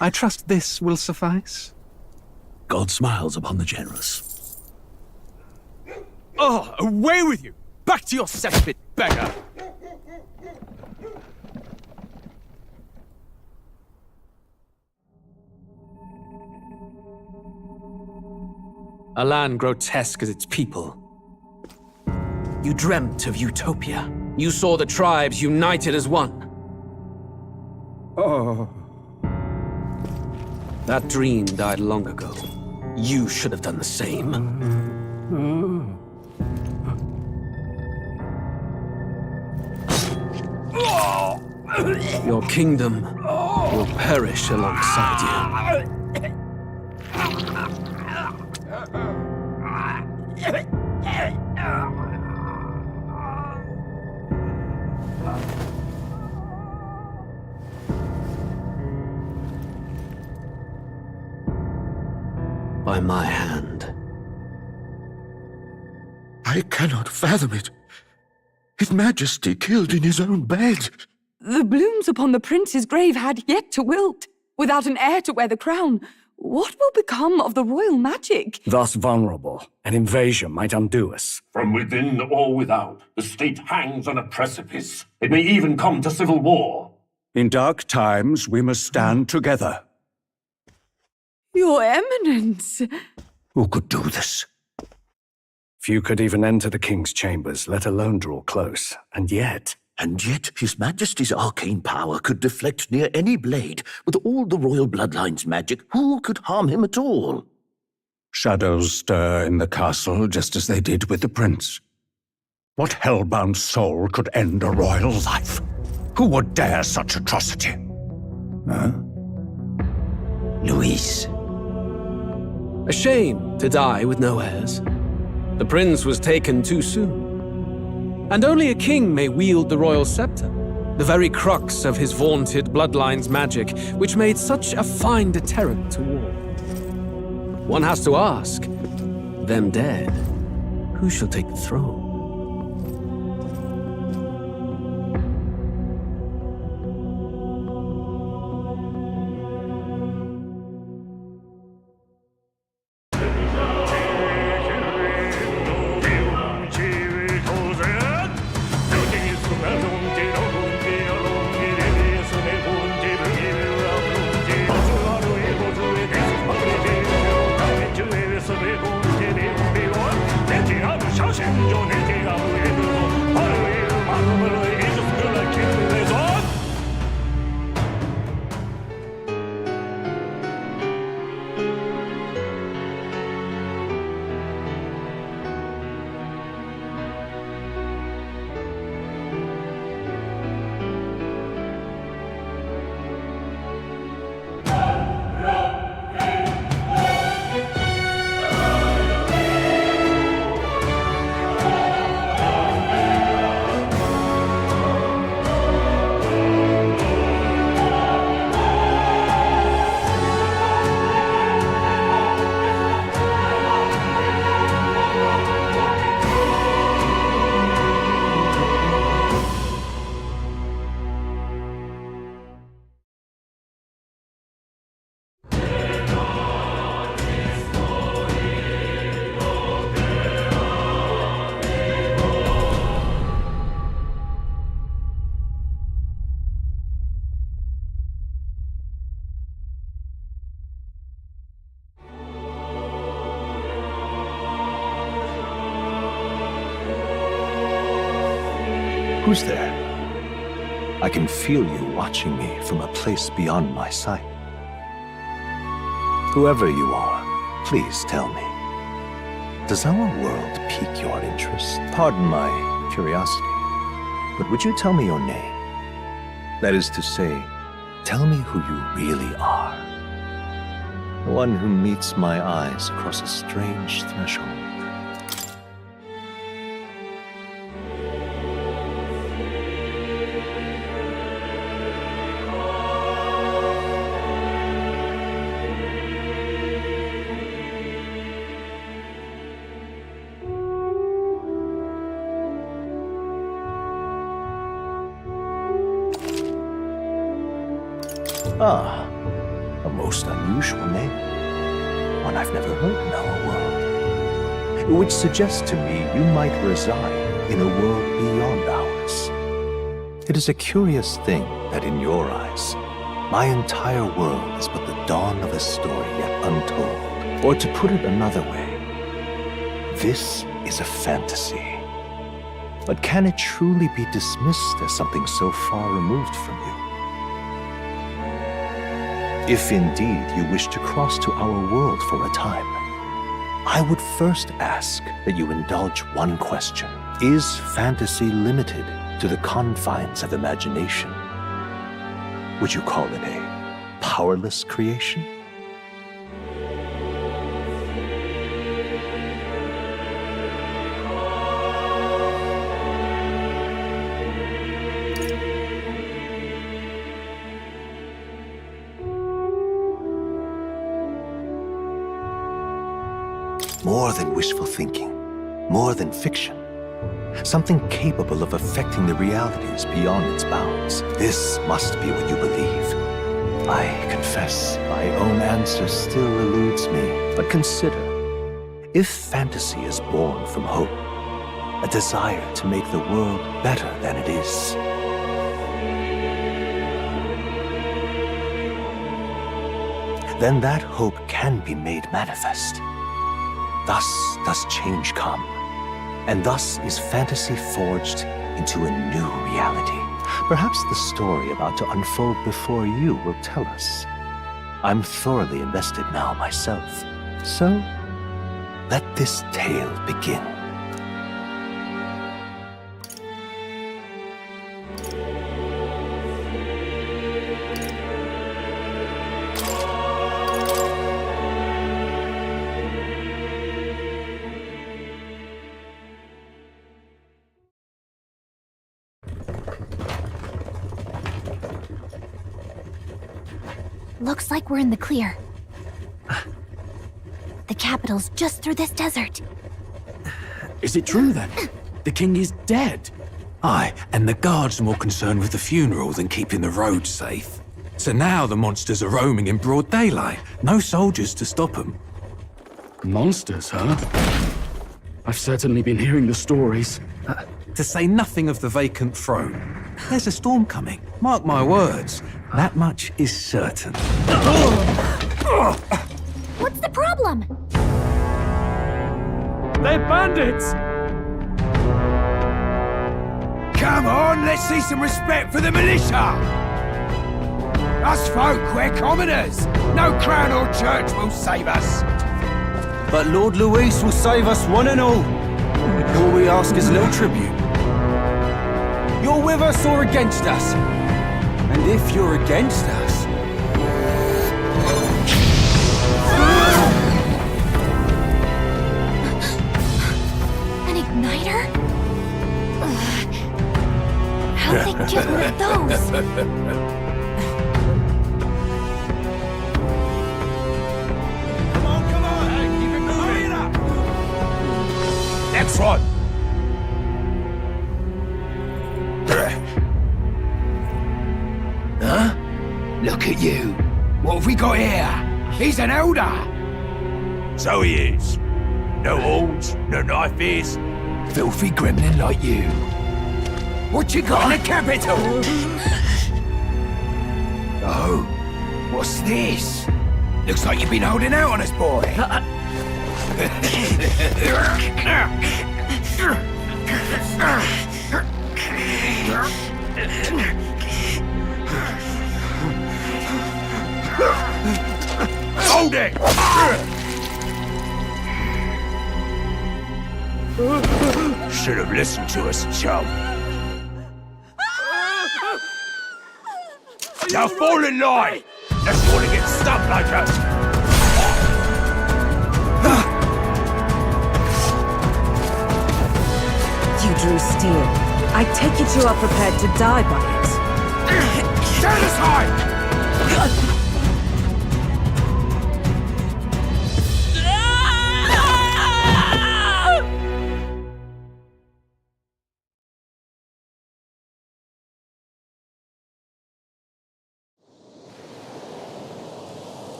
I trust this will suffice. God smiles upon the generous. Oh, away with you! Back to your cesspit, beggar! A land grotesque as its people. You dreamt of utopia. You saw the tribes united as one. Oh. That dream died long ago. You should have done the same. Your kingdom will perish alongside you. By my hand. I cannot fathom it. His Majesty killed in his own bed. The blooms upon the prince's grave had yet to wilt. Without an heir to wear the crown, what will become of the royal magic? Thus vulnerable, an invasion might undo us. From within or without, the state hangs on a precipice. It may even come to civil war. In dark times, we must stand together. Your Eminence! Who could do this? Few could even enter the king's chambers, let alone draw close. And yet His Majesty's arcane power could deflect near any blade. With all the royal bloodline's magic, who could harm him at all? Shadows stir in the castle just as they did with the prince. What hellbound soul could end a royal life? Who would dare such atrocity? Huh? Luis. A shame to die with no heirs. The prince was taken too soon. And only a king may wield the royal scepter, the very crux of his vaunted bloodline's magic, which made such a fine deterrent to war. One has to ask, them dead, who shall take the throne? Who's there? I can feel you watching me from a place beyond my sight. Whoever you are, please tell me. Does our world pique your interest? Pardon my curiosity, but would you tell me your name? That is to say, tell me who you really are. The one who meets my eyes across a strange threshold. Ah, a most unusual name. One I've never heard in our world. Which suggests to me you might reside in a world beyond ours. It is a curious thing that in your eyes, my entire world is but the dawn of a story yet untold. Or to put it another way, this is a fantasy. But can it truly be dismissed as something so far removed from you? If indeed you wish to cross to our world for a time, I would first ask that you indulge one question. Is fantasy limited to the confines of imagination? Would you call it a powerless creation? More than wishful thinking, more than fiction. Something capable of affecting the realities beyond its bounds. This must be what you believe. I confess, my own answer still eludes me. But consider, if fantasy is born from hope, a desire to make the world better than it is, then that hope can be made manifest. Thus does change come, and thus is fantasy forged into a new reality. Perhaps the story about to unfold before you will tell us. I'm thoroughly invested now myself, so let this tale begin. Looks like we're in the clear. The capital's just through this desert. Is it true then? The king is dead? Aye, and the guards are more concerned with the funeral than keeping the roads safe. So now the monsters are roaming in broad daylight. No soldiers to stop them. Monsters, huh? I've certainly been hearing the stories. To say nothing of the vacant throne. There's a storm coming, mark my words. That much is certain. What's the problem? They're bandits! Come on, let's see some respect for the militia! Us folk, we're commoners. No crown or church will save us. But Lord Luis will save us one and all. All we ask is a little tribute. You're with us or against us? And if you're against us... An igniter? How'd they get one of those? Come on, hey, keep it going up! Next one! Huh? Look at you. What have we got here? He's an elder. So he is. No horns, no knife ears. Filthy gremlin like you. What you got in the capital? Oh, what's this? Looks like you've been holding out on us, boy. Hold it! Should have listened to us, chum. Now fall in line! Let's want to get stuck like us! You drew steel. I take it you are prepared to die by it. Stand aside!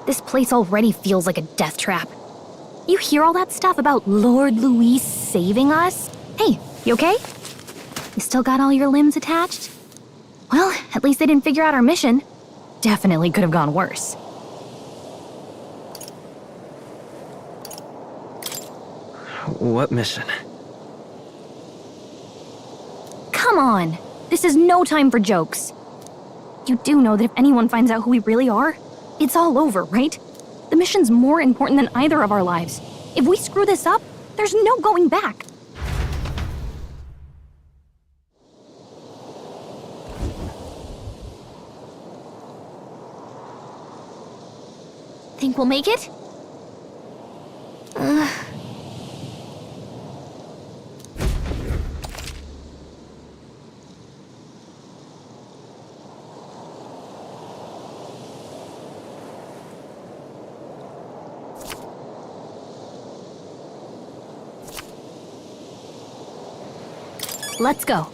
this place already feels like a death trap. You hear all that stuff about Lord Luis saving us? Hey, you okay? You still got all your limbs attached? Well, at least they didn't figure out our mission. Definitely could have gone worse. What mission? Come on! This is no time for jokes. You do know that if anyone finds out who we really are, it's all over, right? The mission's more important than either of our lives. If we screw this up, there's no going back. Think we'll make it? Let's go.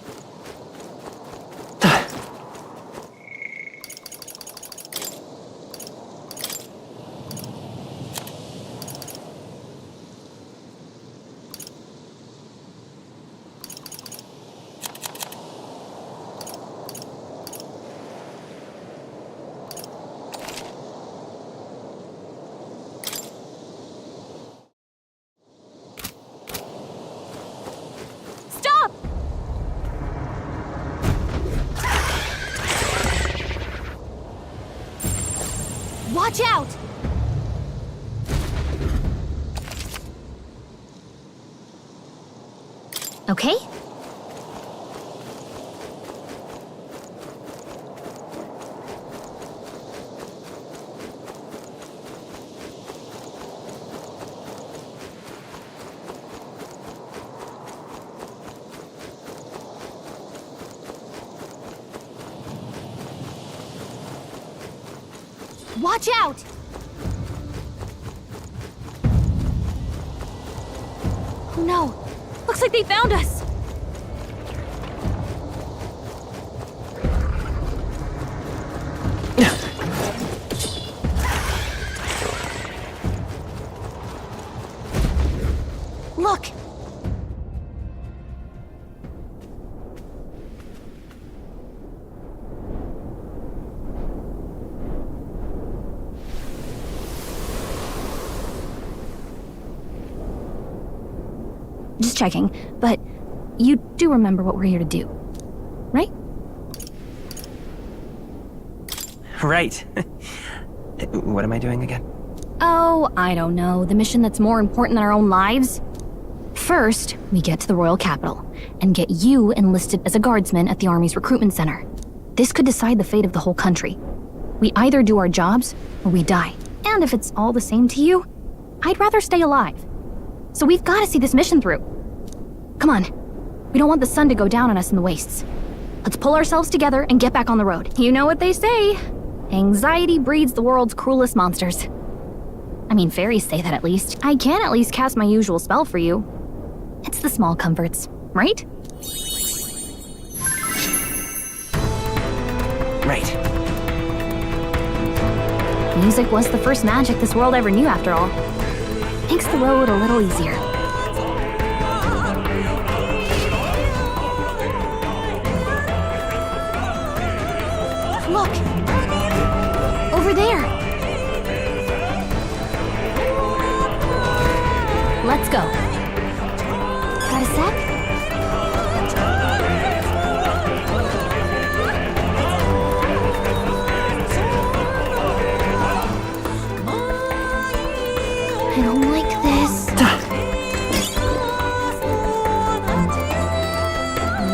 Stop! Watch out! Okay? Watch out! Oh no! Looks like they found us! Look! Just checking, but you do remember what we're here to do, right? Right. What am I doing again? Oh, I don't know. The mission that's more important than our own lives? First, we get to the royal capital and get you enlisted as a guardsman at the army's recruitment center. This could decide the fate of the whole country. We either do our jobs or we die. And if it's all the same to you, I'd rather stay alive. So we've got to see this mission through. Come on. We don't want the sun to go down on us in the wastes. Let's pull ourselves together and get back on the road. You know what they say. Anxiety breeds the world's cruelest monsters. I mean, fairies say that at least. I can at least cast my usual spell for you. It's the small comforts, right? Right. Music was the first magic this world ever knew, after all. Makes the road a little easier. Look! Over there! Let's go. Got a sec? I don't like this.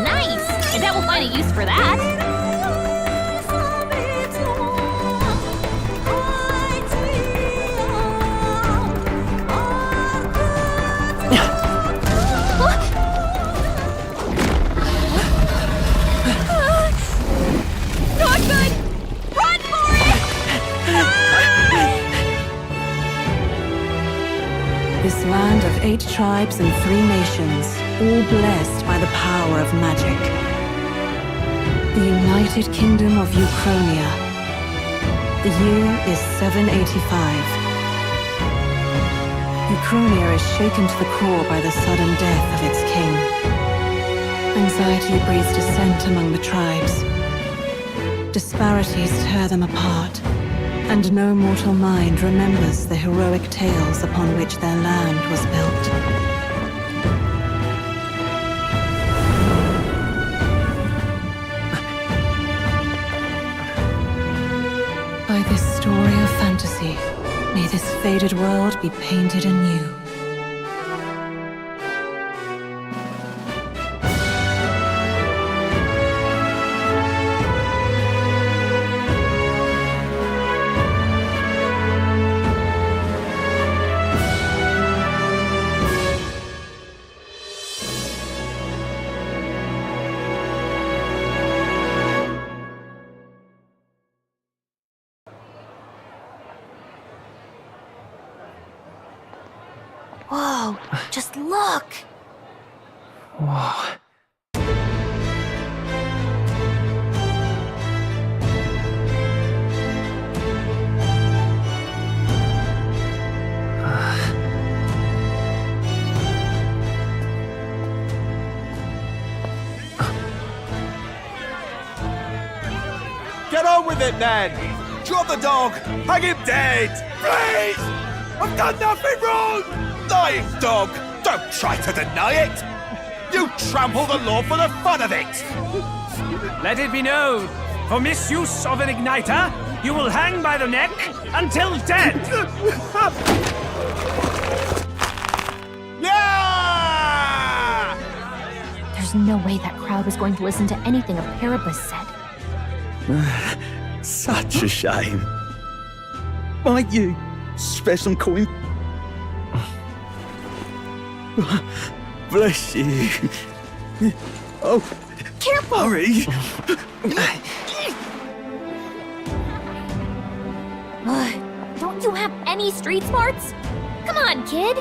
Nice! I bet we'll find a use for that. Not good! Run for it! This land of 8 tribes and 3 nations, all blessed by the power of magic. The United Kingdom of Uchronia. The year is 785. Ucronia is shaken to the core by the sudden death of its king. Anxiety breeds dissent among the tribes. Disparities tear them apart, and no mortal mind remembers the heroic tales upon which their land was built. By this story of fantasy, may this faded world be painted anew. Whoa, just look! Whoa. Get on with it, then! Drop the dog! Hang him dead! Please! I've done nothing wrong! Lying dog! Don't try to deny it! You trample the law for the fun of it! Let it be known, for misuse of an igniter, you will hang by the neck until dead! Yeah! There's no way that crowd was going to listen to anything a Paribus said. Such a shame. Might you spare some coin? Bless you. Oh, careful! Hurry! Don't you have any street smarts? Come on, kid!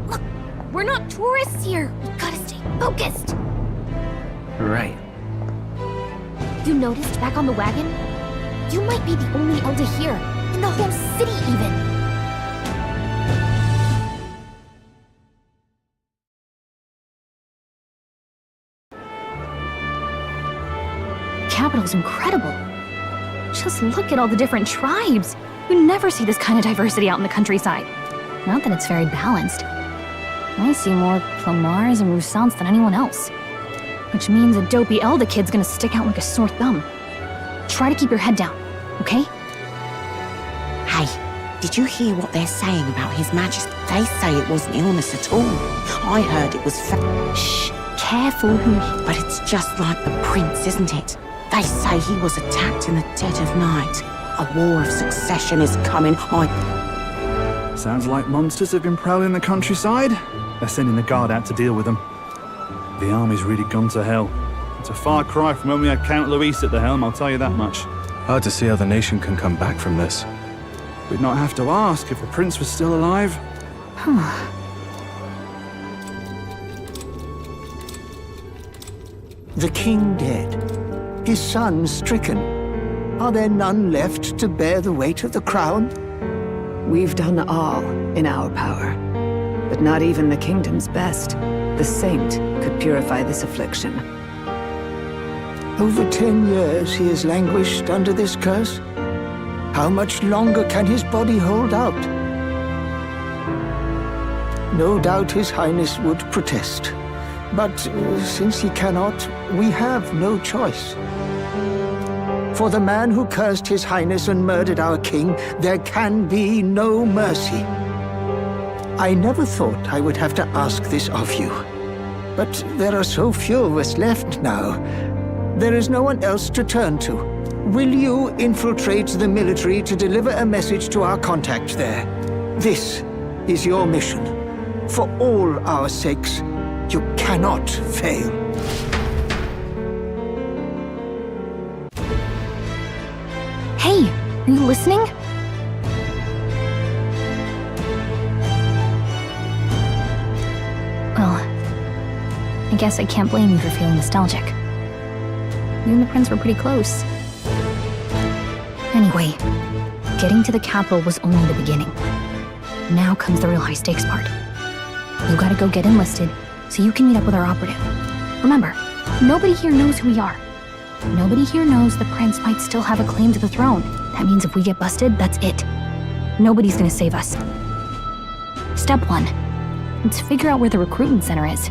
Look, we're not tourists here. We gotta stay focused. Right. You noticed back on the wagon? You might be the only elder here, in the whole city even. Capital's incredible. Just look at all the different tribes. You never see this kind of diversity out in the countryside. Not that it's very balanced. I see more Plomars and Roussants than anyone else. Which means a dopey Elder kid's gonna stick out like a sore thumb. Try to keep your head down, okay? Hey, did you hear what they're saying about His Majesty? They say it wasn't illness at all. I heard it was Shh, careful who... But it's just like the prince, isn't it? They say he was attacked in the dead of night. A war of succession is coming. Sounds like monsters have been prowling the countryside. They're sending the guard out to deal with them. The army's really gone to hell. It's a far cry from when we had Count Luis at the helm, I'll tell you that much. Hard to see how the nation can come back from this. We'd not have to ask if the prince was still alive. The king dead, his son stricken. Are there none left to bear the weight of the crown? We've done all in our power, but not even the kingdom's best. The saint could purify this affliction. Over 10 years he has languished under this curse. How much longer can his body hold out? No doubt His Highness would protest. But since he cannot, we have no choice. For the man who cursed His Highness and murdered our king, there can be no mercy. I never thought I would have to ask this of you. But there are so few of us left now. There is no one else to turn to. Will you infiltrate the military to deliver a message to our contact there? This is your mission. For all our sakes, you cannot fail. Hey, are you listening? Well, I I guess I can't blame you for feeling nostalgic. You and the prince were pretty close. Anyway, getting to the capital was only the beginning. Now comes the real high-stakes part. You gotta go get enlisted, so you can meet up with our operative. Remember, nobody here knows who we are. Nobody here knows the prince might still have a claim to the throne. That means if we get busted, that's it. Nobody's gonna save us. Step 1. Let's figure out where the recruitment center is.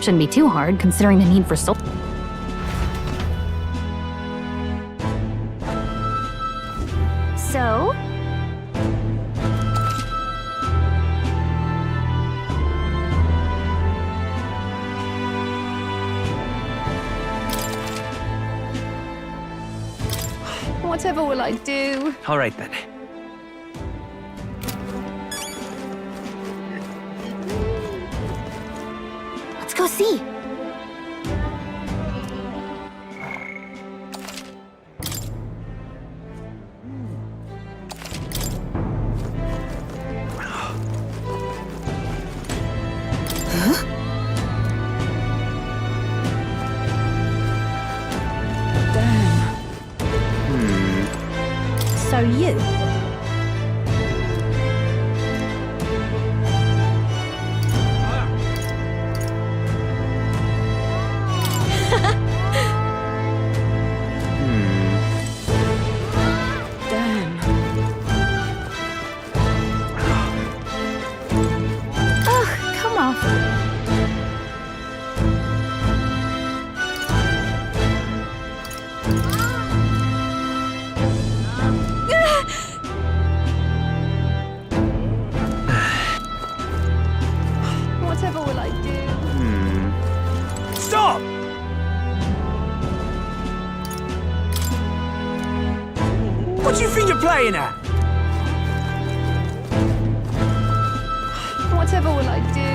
Shouldn't be too hard, considering the need for soldiers. So? Whatever will I do? All right then. Let's go see. So you? Damn. Ugh, come off. Whatever will I do? Stop! What do you think you're playing at? Whatever will I do?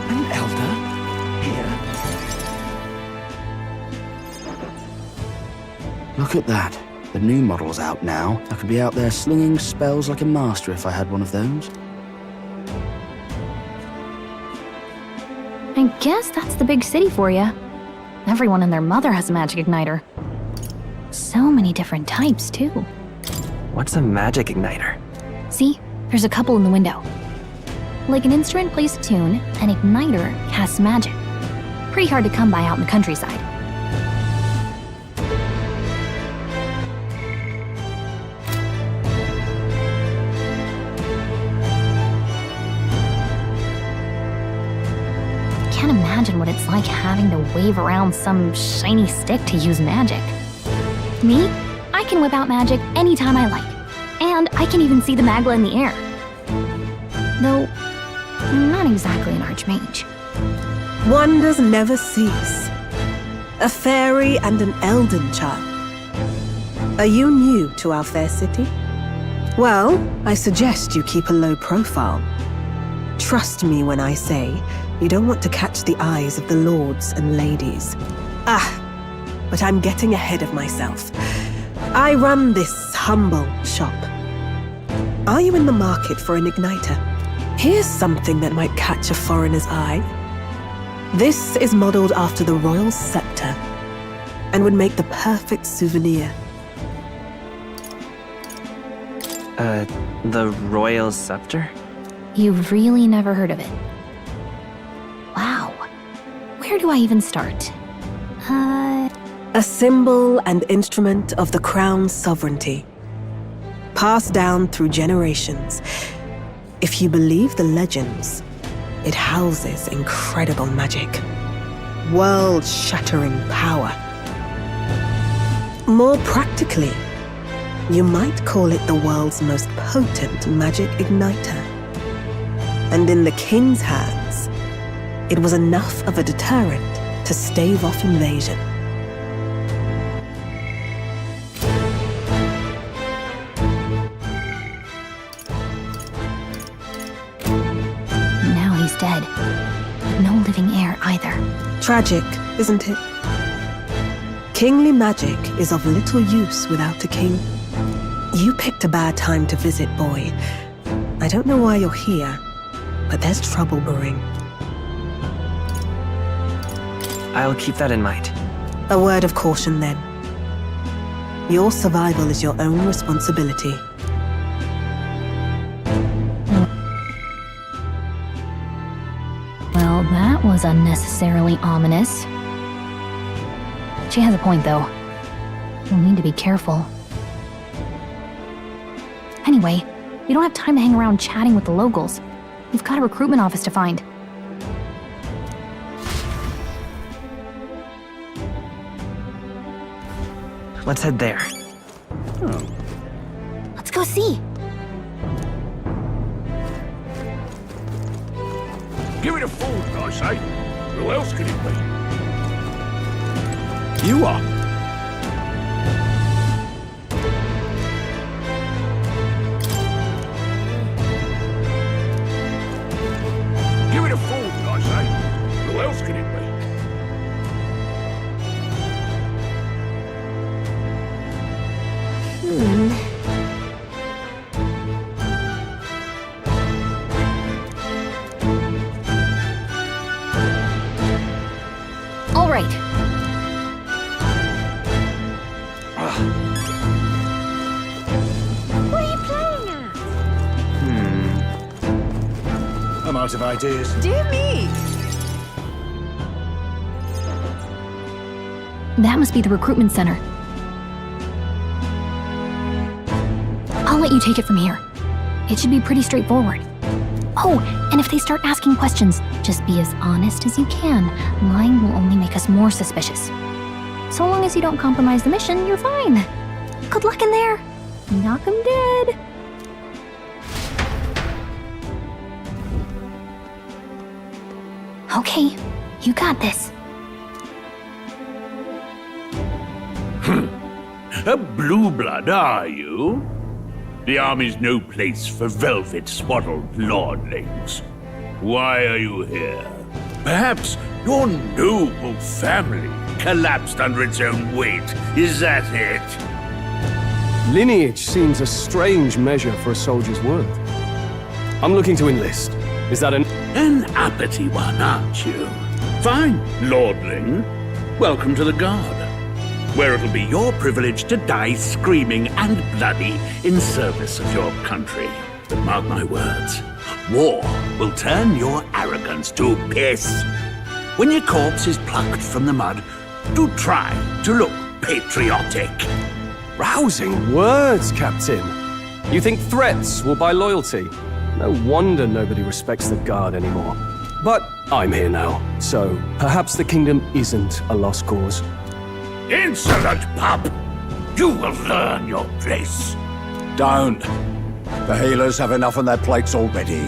An elder? Here? Look at that. The new model's out now. I could be out there slinging spells like a master if I had one of those. I guess that's the big city for you. Everyone and their mother has a magic igniter. So many different types, too. What's a magic igniter? See? There's a couple in the window. Like an instrument plays a tune, an igniter casts magic. Pretty hard to come by out in the countryside. Can't imagine what it's like having to wave around some shiny stick to use magic. Me? I can whip out magic anytime I like. And I can even see the Magla in the air. Though, I'm not exactly an archmage. Wonders never cease. A fairy and an elden child. Are you new to our fair city? Well, I suggest you keep a low profile. Trust me when I say you don't want to catch the eyes of the lords and ladies. But I'm getting ahead of myself. I run this humble shop. Are you in the market for an igniter? Here's something that might catch a foreigner's eye. This is modeled after the royal scepter and would make the perfect souvenir. The royal scepter? You've really never heard of it. Wow. Where do I even start? A symbol and instrument of the crown's sovereignty. Passed down through generations. If you believe the legends, it houses incredible magic. World-shattering power. More practically, you might call it the world's most potent magic igniter. And in the king's hands, it was enough of a deterrent to stave off invasion. Now he's dead. With no living heir either. Tragic, isn't it? Kingly magic is of little use without a king. You picked a bad time to visit, boy. I don't know why you're here, but there's trouble brewing. I'll keep that in mind. A word of caution then. Your survival is your own responsibility. Well, that was unnecessarily ominous. She has a point, though. We'll need to be careful. Anyway, we don't have time to hang around chatting with the locals. We've got a recruitment office to find. Let's head there. Let's go see. Give it a food, I say. Who else could it be? You are. Give it a food, I say. Who else could it be? All right. What are you playing at? I'm out of ideas. Dear me! That must be the recruitment center. I'll let you take it from here. It should be pretty straightforward. Oh, and if they start asking questions, just be as honest as you can. Lying will only make us more suspicious. So long as you don't compromise the mission, you're fine. Good luck in there. Knock 'em dead. Okay, you got this. A blue blood, are you? The army's no place for velvet-swaddled lordlings. Why are you here? Perhaps your noble family collapsed under its own weight. Is that it? Lineage seems a strange measure for a soldier's worth. I'm looking to enlist. Is that an uppity one, aren't you? Fine, lordling. Welcome to the Guard, where it'll be your privilege to die screaming and bloody in service of your country. But mark my words, war will turn your arrogance to piss. When your corpse is plucked from the mud, do try to look patriotic. rousing words, Captain? You think threats will buy loyalty? No wonder nobody respects the Guard anymore. But I'm here now, so perhaps the kingdom isn't a lost cause. Insolent pup! You will learn your place. Don't. The healers have enough on their plates already.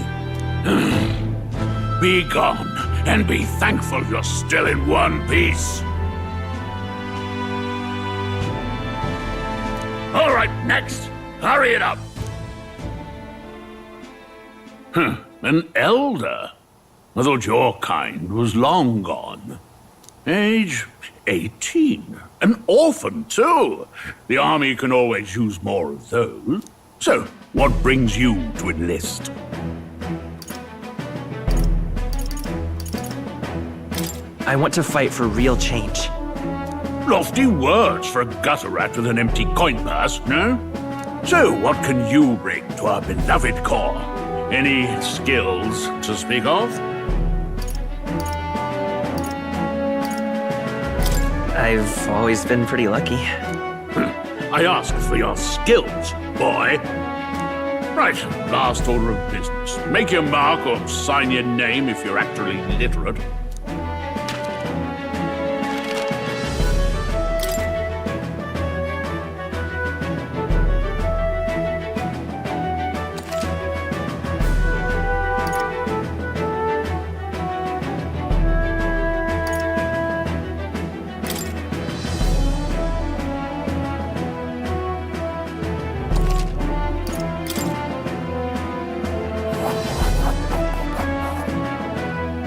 Be gone, and be thankful you're still in one piece. All right, next. Hurry it up. An elder? I thought your kind was long gone. Age 18. An orphan, too. The army can always use more of those. So, what brings you to enlist? I want to fight for real change. Lofty words for a gutter rat with an empty coin purse, no? So, what can you bring to our beloved corps? Any skills to speak of? I've always been pretty lucky. I asked for your skills, boy. Right, last order of business. Make your mark or sign your name if you're actually literate.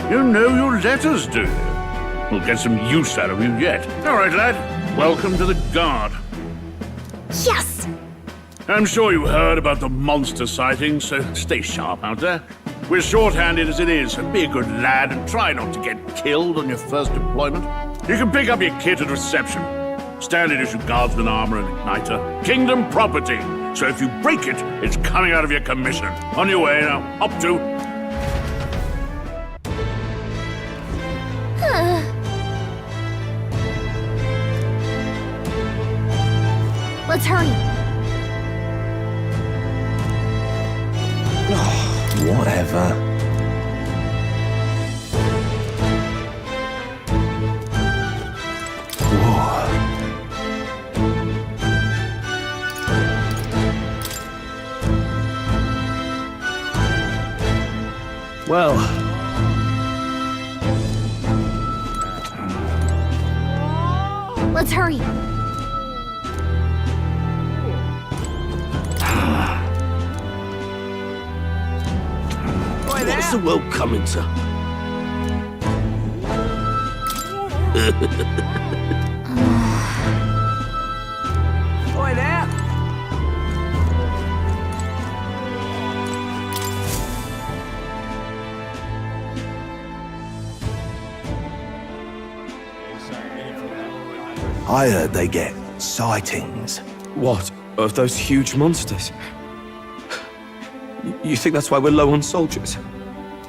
You know your letters, do you? We'll get some use out of you yet. All right, lad. Welcome to the Guard. Yes! I'm sure you heard about the monster sightings, so stay sharp out there. We're short-handed as it is, so be a good lad and try not to get killed on your first deployment. You can pick up your kit at reception. Standard issue guardsman armor and igniter. Kingdom property. So if you break it, it's coming out of your commission. On your way now. Up to... Let's hurry. Whatever. Well... Let's hurry. What's the world coming to? Boy there! I heard they get sightings. What? Of those huge monsters? You think that's why we're low on soldiers?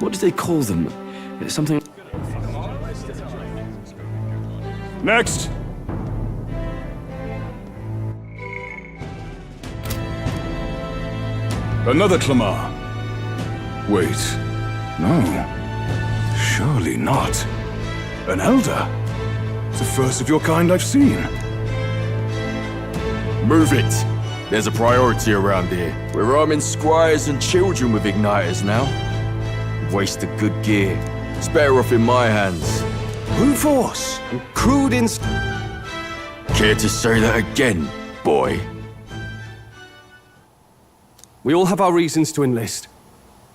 What do they call them? Something... Next! Another Clamar. Wait. No. Surely not. An Elder? It's the first of your kind I've seen. Move it. There's a priority around here. We're arming squires and children with igniters now. Waste of good gear. It's better off in my hands. Brute force! Crude Care to say that again, boy? We all have our reasons to enlist.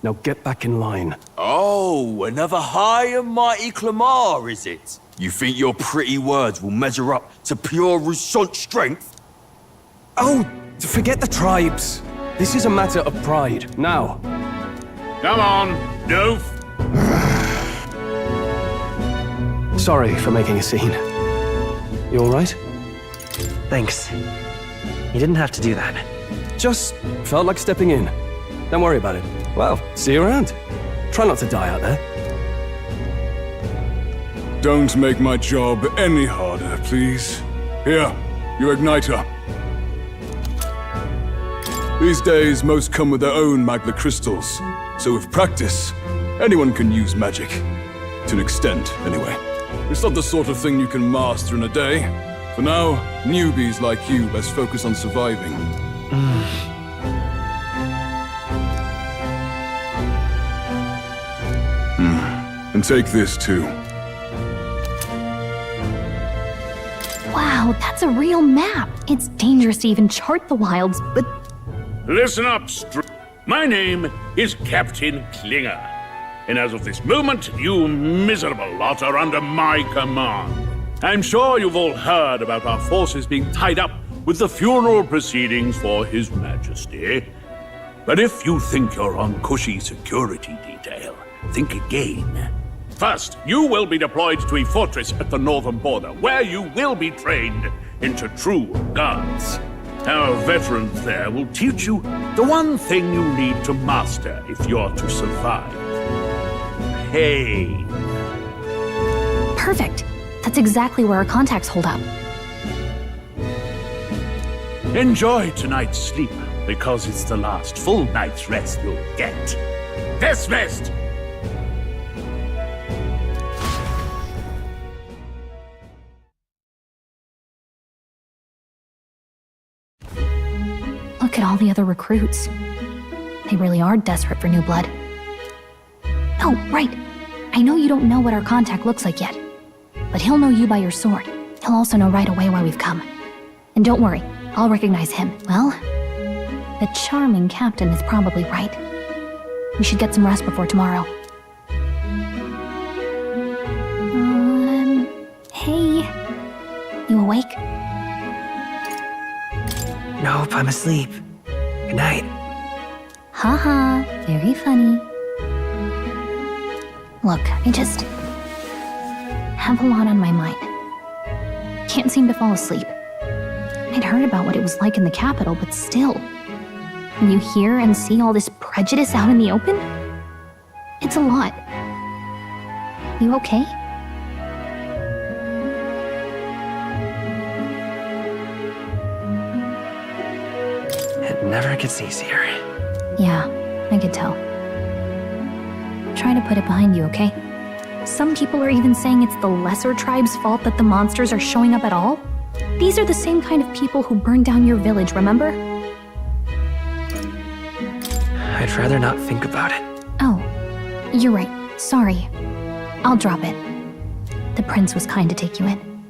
Now get back in line. Oh, another high and mighty Clamar, is it? You think your pretty words will measure up to pure Rousant strength? Oh, forget the tribes. This is a matter of pride. Now. Come on, doof. Sorry for making a scene. You all right? Thanks. You didn't have to do that. Just felt like stepping in. Don't worry about it. Well, see you around. Try not to die out there. Don't make my job any harder, please. Here, your igniter. These days, most come with their own magna crystals. So with practice, anyone can use magic. To an extent, anyway. It's not the sort of thing you can master in a day. For now, newbies like you best focus on surviving. And take this, too. Wow, that's a real map. It's dangerous to even chart the wilds, but... Listen up, my name is Captain Klinger. And as of this moment, you miserable lot are under my command. I'm sure you've all heard about our forces being tied up with the funeral proceedings for His Majesty. But if you think you're on cushy security detail, think again. First, you will be deployed to a fortress at the northern border, where you will be trained into true guards. Our veterans there will teach you the one thing you need to master if you're to survive. Pain. Perfect. That's exactly where our contacts hold up. Enjoy tonight's sleep, because it's the last full night's rest you'll get. Dismissed! Look at all the other recruits. They really are desperate for new blood. Oh, right. I know you don't know what our contact looks like yet, but he'll know you by your sword. He'll also know right away why we've come. And don't worry, I'll recognize him. Well, the charming captain is probably right. We should get some rest before tomorrow. Hey. You awake? Nope, I'm asleep. Good night. Haha, very funny. Look, I just have a lot on my mind. Can't seem to fall asleep. I'd heard about what it was like in the capital, but still. When you hear and see all this prejudice out in the open, it's a lot. You okay? It never gets easier. Yeah, I could tell. Try to put it behind you, okay? Some people are even saying it's the lesser tribe's fault that the monsters are showing up at all. These are the same kind of people who burned down your village, remember? I'd rather not think about it. Oh, you're right. Sorry. I'll drop it. The prince was kind to take you in.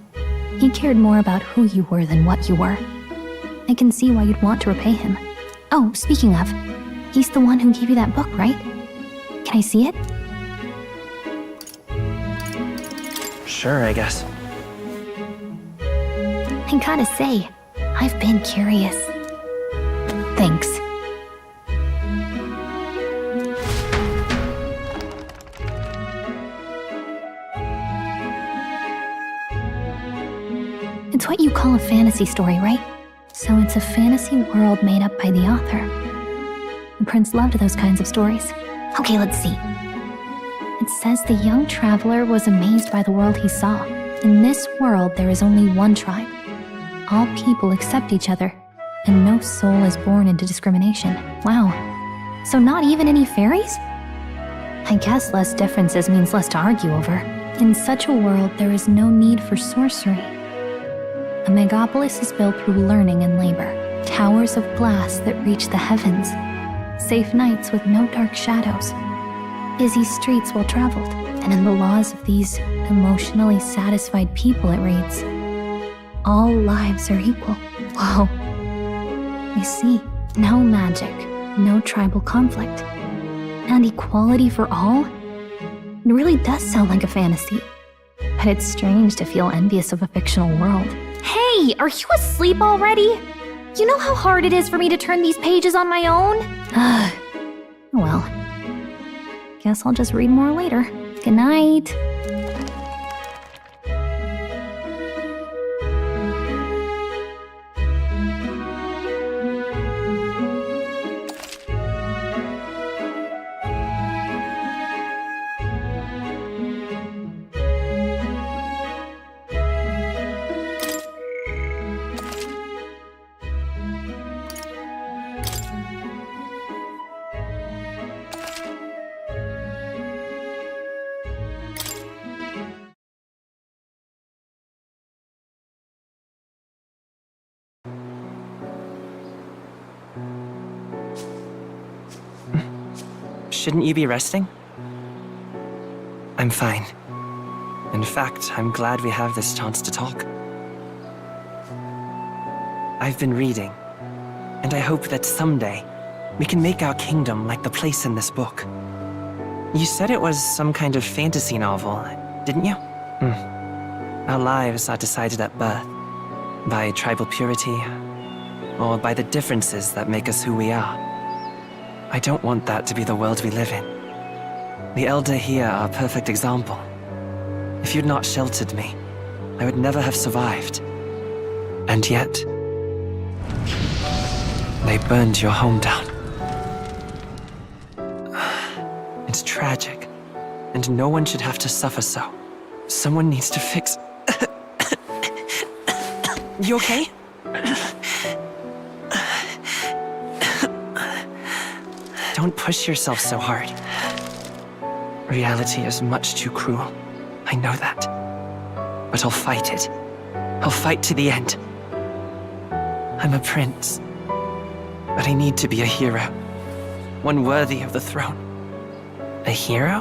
He cared more about who you were than what you were. I can see why you'd want to repay him. Oh, speaking of, he's the one who gave you that book, right? Can I see it? Sure, I guess. I gotta say, I've been curious. Thanks. It's what you call a fantasy story, right? So it's a fantasy world made up by the author. The prince loved those kinds of stories. Okay, let's see. It says the young traveler was amazed by the world he saw. In this world, there is only one tribe. All people accept each other, and no soul is born into discrimination. Wow. So not even any fairies? I guess less differences means less to argue over. In such a world, there is no need for sorcery. A megapolis is built through learning and labor. Towers of glass that reach the heavens. Safe nights with no dark shadows. Busy streets well traveled. And in the laws of these emotionally satisfied people, it reads, all lives are equal. Whoa. I see. No magic, no tribal conflict. And equality for all? It really does sound like a fantasy. But it's strange to feel envious of a fictional world. Hey, are you asleep already? You know how hard it is for me to turn these pages on my own? Well, guess I'll just read more later. Good night. Shouldn't you be resting? I'm fine. In fact, I'm glad we have this chance to talk. I've been reading, and I hope that someday we can make our kingdom like the place in this book. You said it was some kind of fantasy novel, didn't you? Our lives are decided at birth, by tribal purity, or by the differences that make us who we are. I don't want that to be the world we live in. The Elder here are a perfect example. If you'd not sheltered me, I would never have survived. And yet, they burned your home down. It's tragic, and no one should have to suffer so. Someone needs to fix... You okay? Don't push yourself so hard. Reality is much too cruel. I know that. But I'll fight it. I'll fight to the end. I'm a prince. But I need to be a hero. One worthy of the throne. A hero?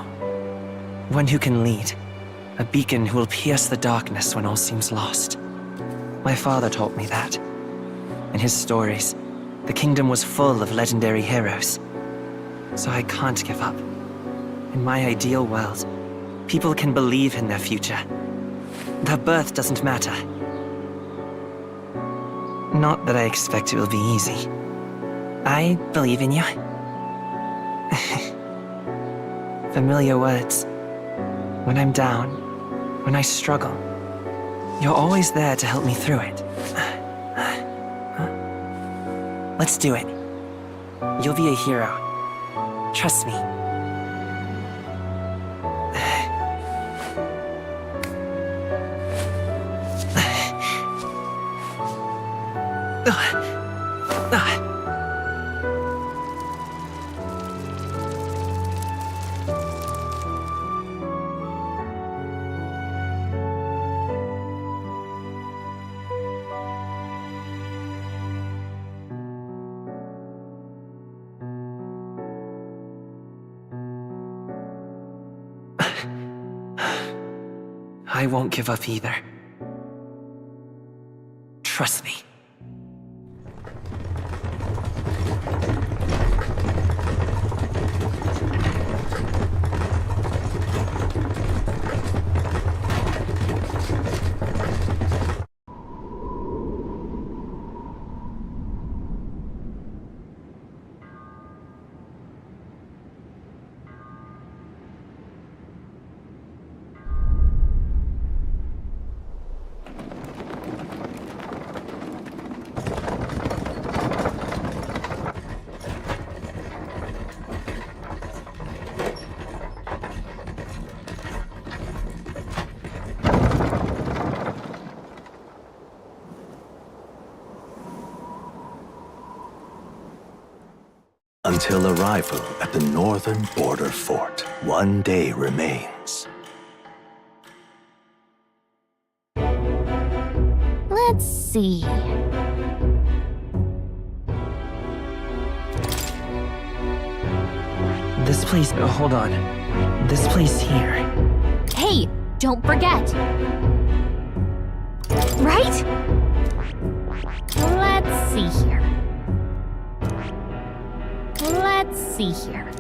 One who can lead. A beacon who will pierce the darkness when all seems lost. My father taught me that. In his stories, the kingdom was full of legendary heroes. So I can't give up. In my ideal world, people can believe in their future. Their birth doesn't matter. Not that I expect it will be easy. I believe in you. Familiar words, when I'm down, when I struggle, you're always there to help me through it. Let's do it. You'll be a hero. Trust me. I won't give up either. Trust me. Until arrival at the northern border fort, one day remains. Let's see. This place, hold on. This place here. Hey, don't forget. Right? Let's see here. Let's see here.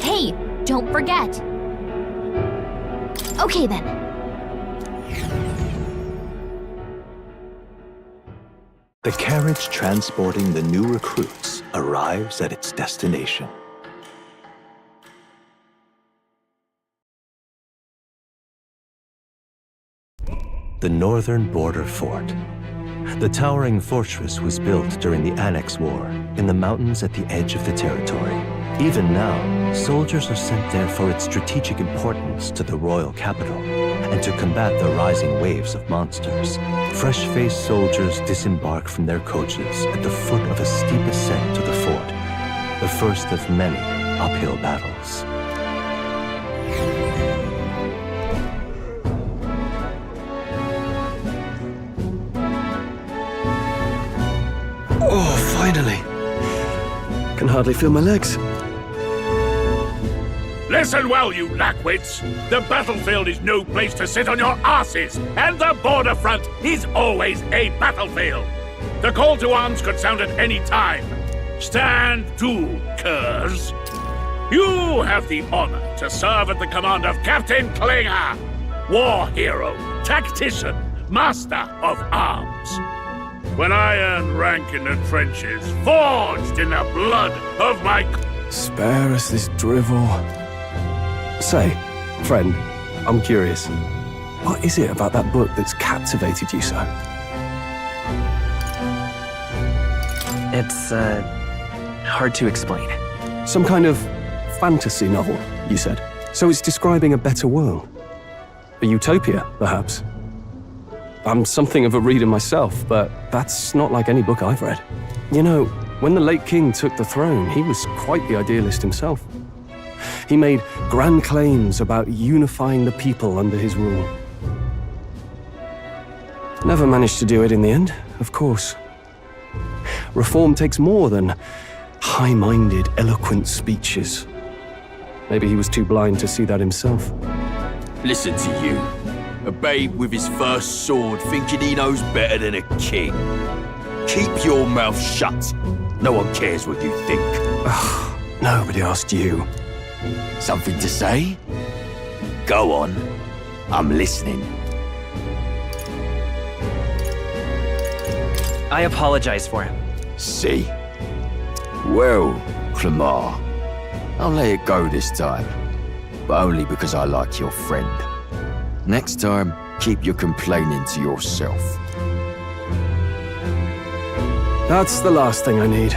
Hey, don't forget. Okay then. The carriage transporting the new recruits arrives at its destination. The northern border fort. The towering fortress was built during the Annex War in the mountains at the edge of the territory. Even now, soldiers are sent there for its strategic importance to the royal capital and to combat the rising waves of monsters. Fresh-faced soldiers disembark from their coaches at the foot of a steep ascent to the fort, the first of many uphill battles. Oh, finally. Can hardly feel my legs. Listen well, you lackwits. The battlefield is no place to sit on your asses, and the border front is always a battlefield. The call to arms could sound at any time. Stand to, curs. You have the honor to serve at the command of Captain Klinger, war hero, tactician, master of arms. When I earned rank in the trenches, forged in the blood of my... Spare us this drivel. Say, friend, I'm curious. What is it about that book that's captivated you so? It's, hard to explain. Some kind of fantasy novel, you said. So it's describing a better world. A utopia, perhaps. I'm something of a reader myself, but that's not like any book I've read. You know, when the late king took the throne, he was quite the idealist himself. He made grand claims about unifying the people under his rule. Never managed to do it in the end, of course. Reform takes more than high-minded, eloquent speeches. Maybe he was too blind to see that himself. Listen to you. A babe with his first sword thinking he knows better than a king. Keep your mouth shut. No one cares what you think. Ugh, nobody asked you. Something to say? Go on. I'm listening. I apologize for him. See? Well, Clemar, I'll let it go this time. but only because I like your friend. Next time, keep your complaining to yourself. That's the last thing I need.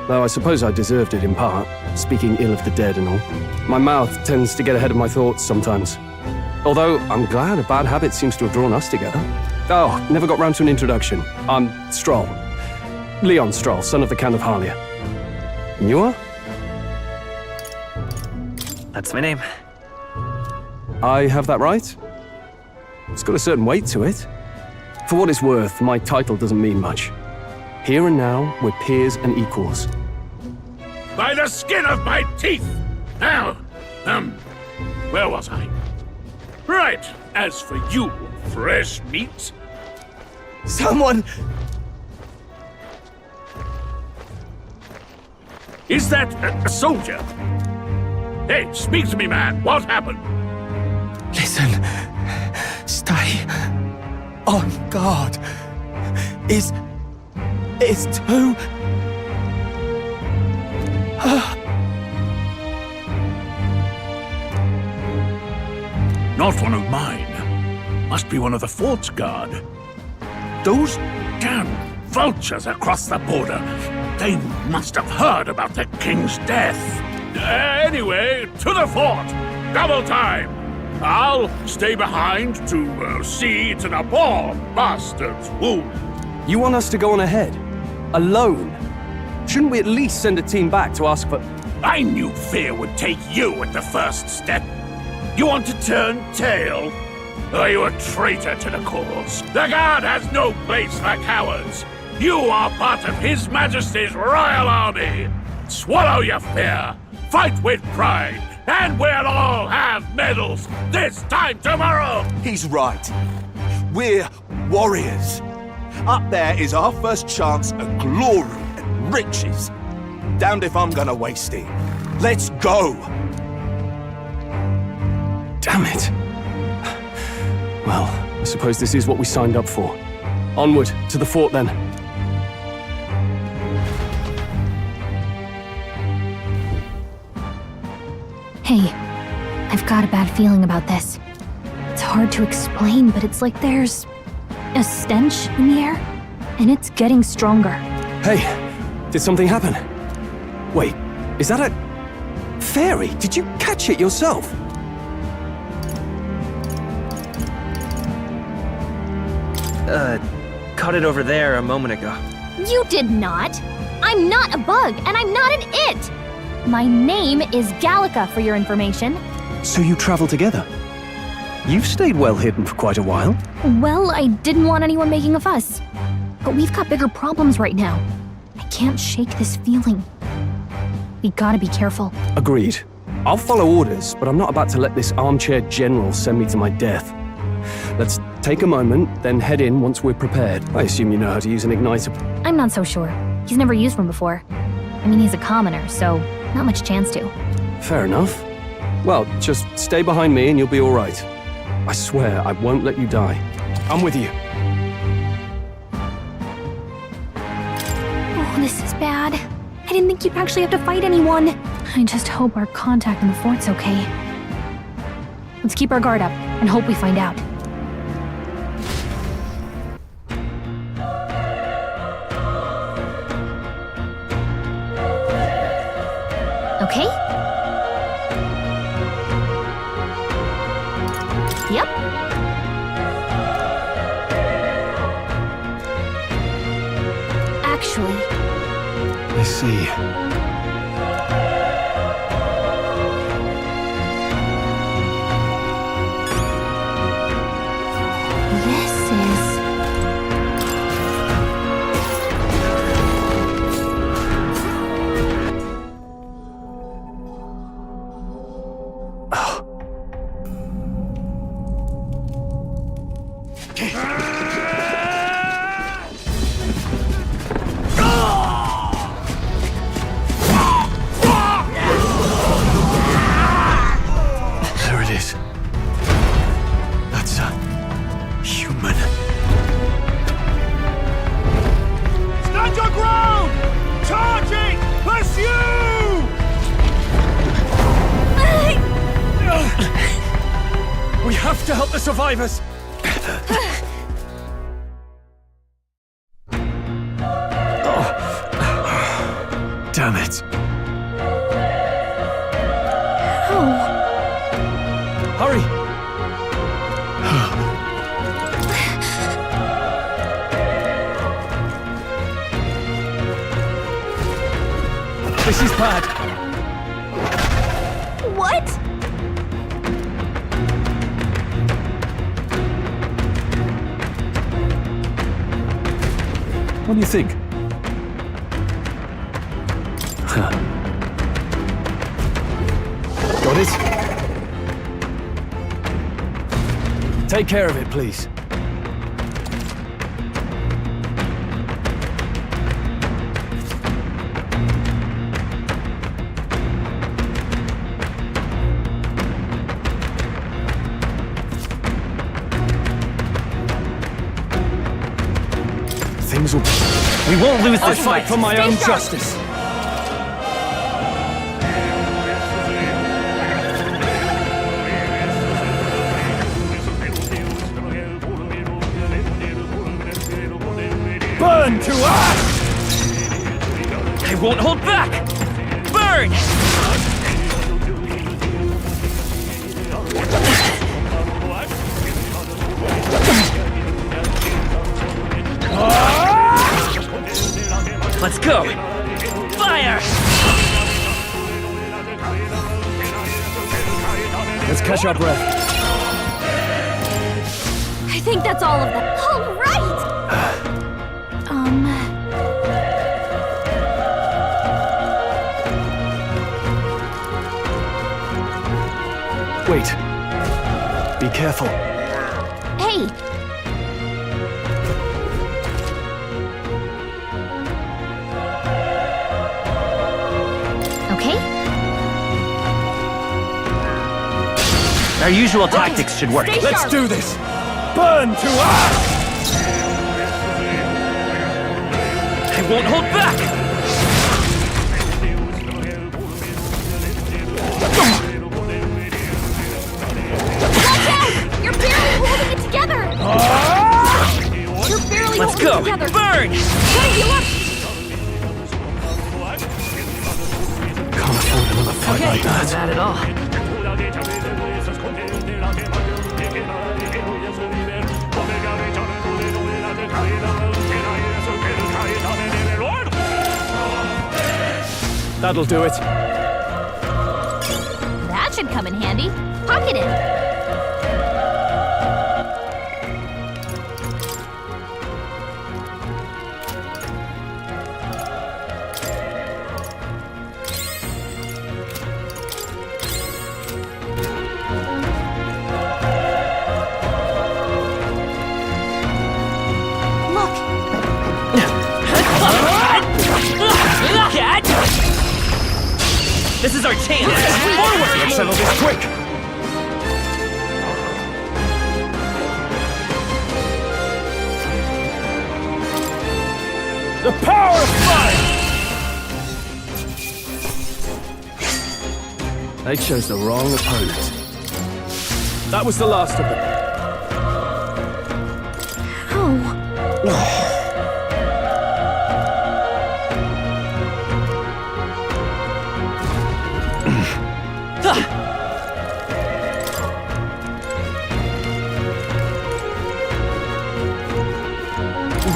Though I suppose I deserved it in part, speaking ill of the dead and all. My mouth tends to get ahead of my thoughts sometimes. Although, I'm glad a bad habit seems to have drawn us together. Oh, never got round to an introduction. I'm Stroll. Leon Stroll, son of the Count of Harlia. And you are? That's my name. I have that right? It's got a certain weight to it. For what it's worth, my title doesn't mean much. Here and now, we're peers and equals. By the skin of my teeth! Now, where was I? Right, as for you, fresh meat. Someone! Is that a soldier? Hey, speak to me, man. What happened? Listen. Stay on guard. It's too... Not one of mine. Must be one of the fort's guard. Those damn vultures across the border. They must have heard about the king's death. Anyway, to the fort. Double time. I'll stay behind to see to the poor bastard's wound. You want us to go on ahead? Alone? Shouldn't we at least send a team back to ask for... I knew fear would take you at the first step. You want to turn tail? Are you a traitor to the cause? The Guard has no place for cowards. You are part of His Majesty's Royal Army. Swallow your fear. Fight with pride. And we'll all have medals this time tomorrow. He's right. We're warriors. Up there is our first chance at glory and riches. Damned if I'm gonna waste it. Let's go! Damn it. Well, I suppose this is what we signed up for. Onward, to the fort then. Hey, I've got a bad feeling about this. It's hard to explain, but it's like there's a stench in the air, and it's getting stronger. Hey, did something happen? Wait, is that a fairy? Did you catch it yourself? Caught it over there a moment ago. You did not! I'm not a bug, and I'm not an it! My name is Gallica, for your information. So you travel together? You've stayed well hidden for quite a while. Well, I didn't want anyone making a fuss. But we've got bigger problems right now. I can't shake this feeling. We gotta be careful. Agreed. I'll follow orders, but I'm not about to let this armchair general send me to my death. Let's take a moment, then head in once we're prepared. I assume you know how to use an igniter. I'm not so sure. He's never used one before. I mean, he's a commoner, so not much chance to. Fair enough. Well, just stay behind me and you'll be all right. I swear I won't let you die. I'm with you. Oh, this is bad. I didn't think you'd actually have to fight anyone. I just hope our contact in the fort's okay. Let's keep our guard up and hope we find out. Okay? Yep. Actually... I see. This is... to help the survivors! Damn it. Hurry! This is bad. What? What do you think? Got it? Take care of it, please. Things will... We won't lose this I fight for my own justice. Burn to ash! I won't hold back! Burn! Let's go! Fire! Let's catch our breath. I think that's all of them. All right! Wait. Be careful. Hey! Okay? Our usual tactics should work. Stay Let's sharp. do this! Burn to ash! I won't hold back! You're barely holding it together! You're barely Let's holding go! it together! Burn! Gotta heal up! Can't afford another fight like that. Not bad at all. That'll do it. That should come in handy. Pocket it. This is our chance! Forward! Let's settle this quick! The power of fire! They chose the wrong opponent. That was the last of them.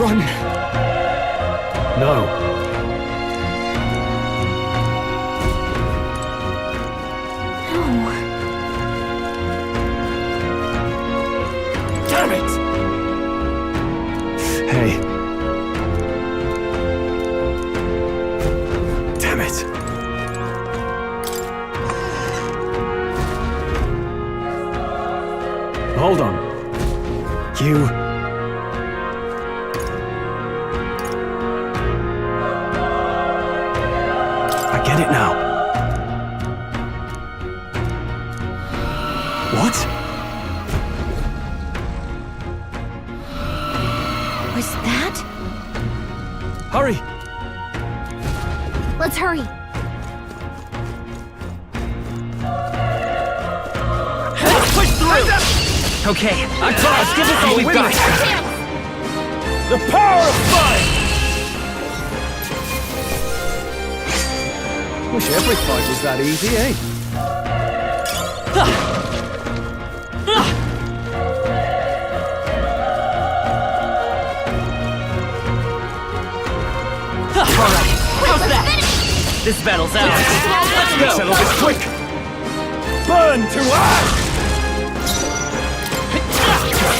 Run! No. Damn it! Hey. Damn it. Hold on. You... Get it now. What? Was that? Hurry! Let's hurry. Push through! Okay, let's give this all we've got. The power of fire! Wish every fight was that easy, eh? Alright, how's that? This battle's ours. Let's go! Settle this quick! Burn to ash!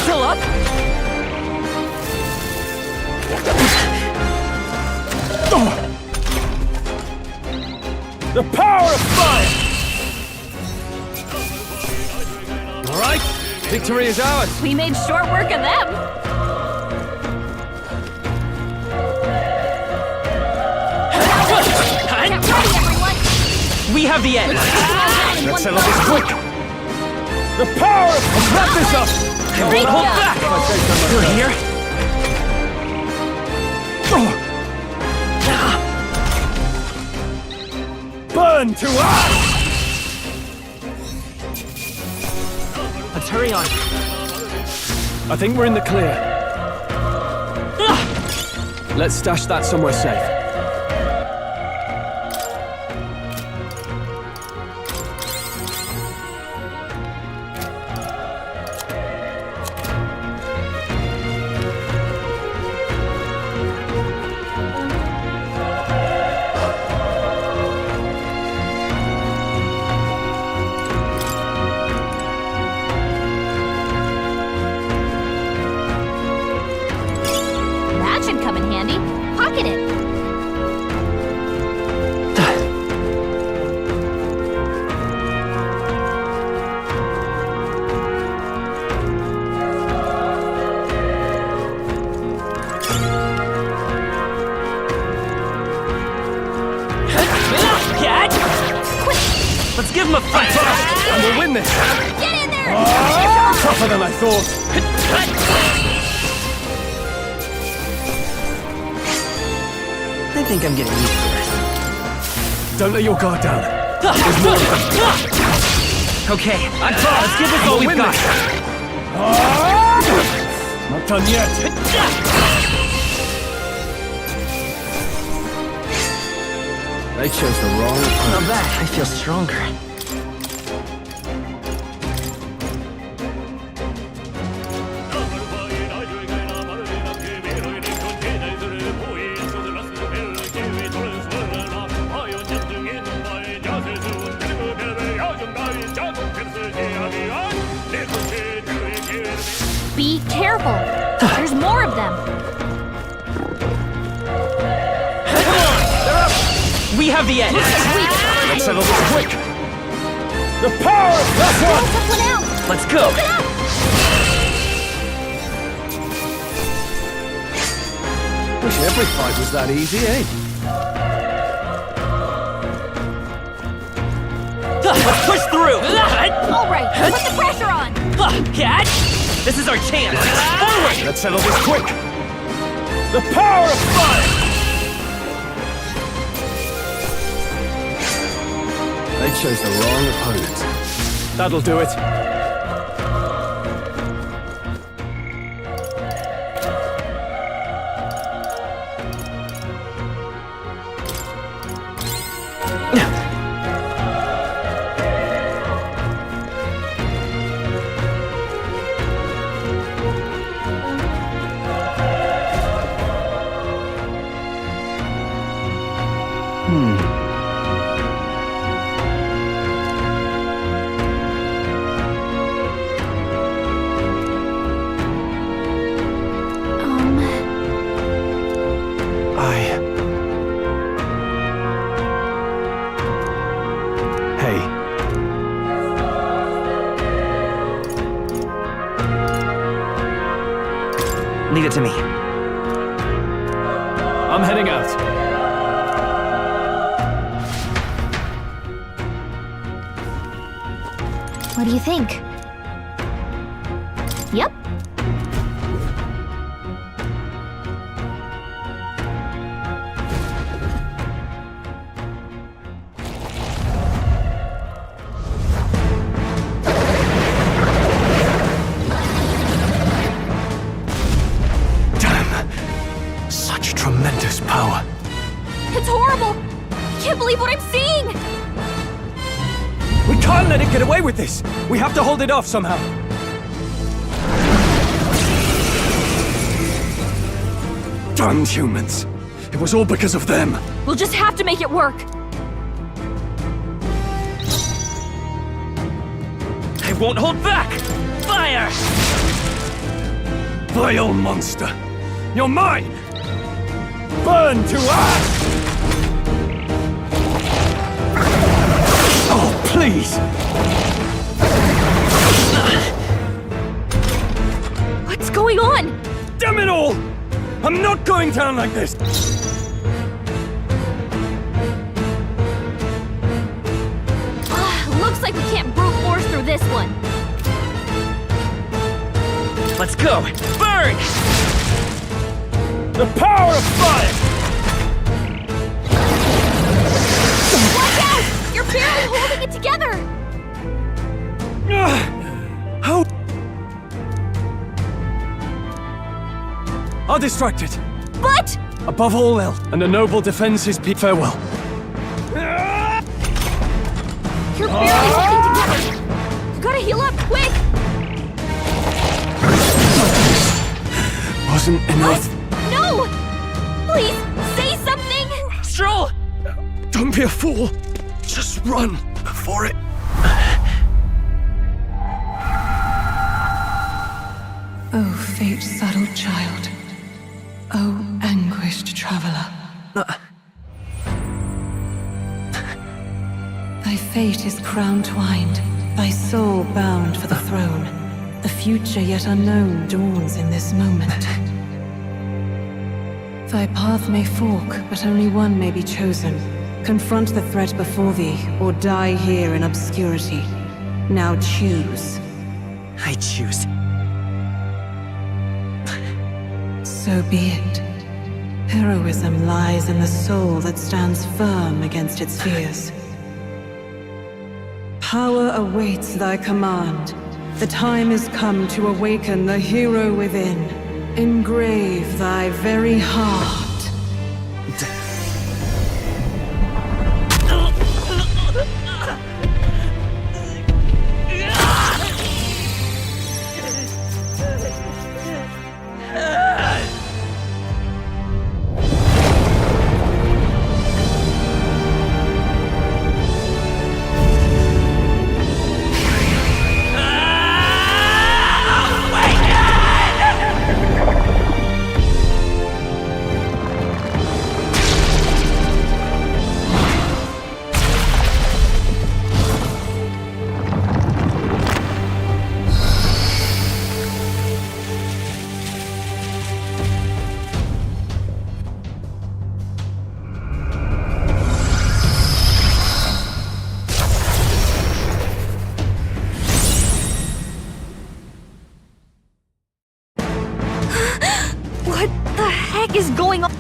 Still up? The power of fire! All right, victory is ours. We made short work of them. Get ready, everyone. We have the edge. Let's settle this quick. The power of... Wrap this up! I won't hold back! Still here? Burn to ash! Let's hurry on. I think we're in the clear. Let's stash that somewhere safe. That should come in handy. Pocket it. Cat! Let's give him a fight! And we'll win this! Get in there! Tougher than I thought! I think I'm getting used to this. Don't let your guard down. There's more of them. Okay, let's give this all we've got. Not done yet. They chose the wrong opponent. Not bad. I feel stronger. Be careful. There's more of them. We have the edge. Let's settle this quick. The power of that one. Someone out. Let's go. Open up. Wish every fight was that easy, eh? Let's push through. All right, put the pressure on. Cat, this is our chance. Forward. Let's settle this quick. The power of fire. They chose the wrong opponent. That'll do it. Leave it to me. I'm heading out. What do you think? Yep. with this! We have to hold it off somehow! Damned humans! It was all because of them! We'll just have to make it work. I won't hold back! Fire! Vile monster! You're mine! Burn to ash! Oh, please! What's going on? Damn it all! I'm not going down like this! Looks like we can't brute force through this one. Let's go! Burn! The power of fire! Watch out! You're barely holding it together! How? I'll distract it. But... Above all else, and a noble defends his people. Farewell. You're barely holding together! You gotta heal up, quick! Wasn't enough. No! Please, say something! Stroll! Don't be a fool. Just run before it. Oh, fate subtle child. Oh, anguished traveler. Thy fate is crown-twined, thy soul bound for the throne. The future yet unknown dawns in this moment. Thy path may fork, but only one may be chosen. Confront the threat before thee, or die here in obscurity. Now choose. I choose. So be it. Heroism lies in the soul that stands firm against its fears. Power awaits thy command. The time is come to awaken the hero within. Engrave thy very heart. What the heck is going on?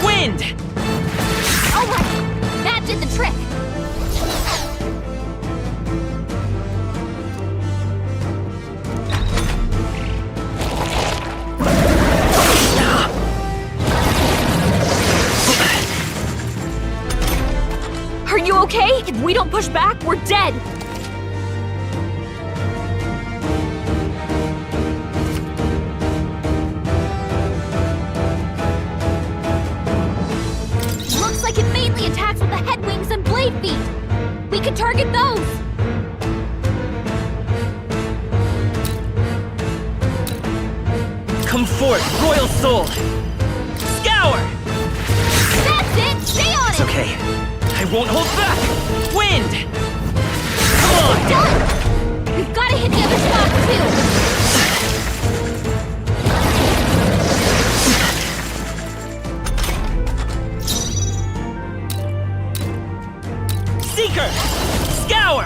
Wind! Alright, that did the trick. Are you okay? If we don't push back, we're dead! Looks like it mainly attacks with the head wings and blade feet! We could target those! Come forth, Royal Soul! Scour! That's it! Stay on It's it! okay. I won't hold back! Wind! Come on! Done! We've gotta hit the other spot, too! Seeker! Scour!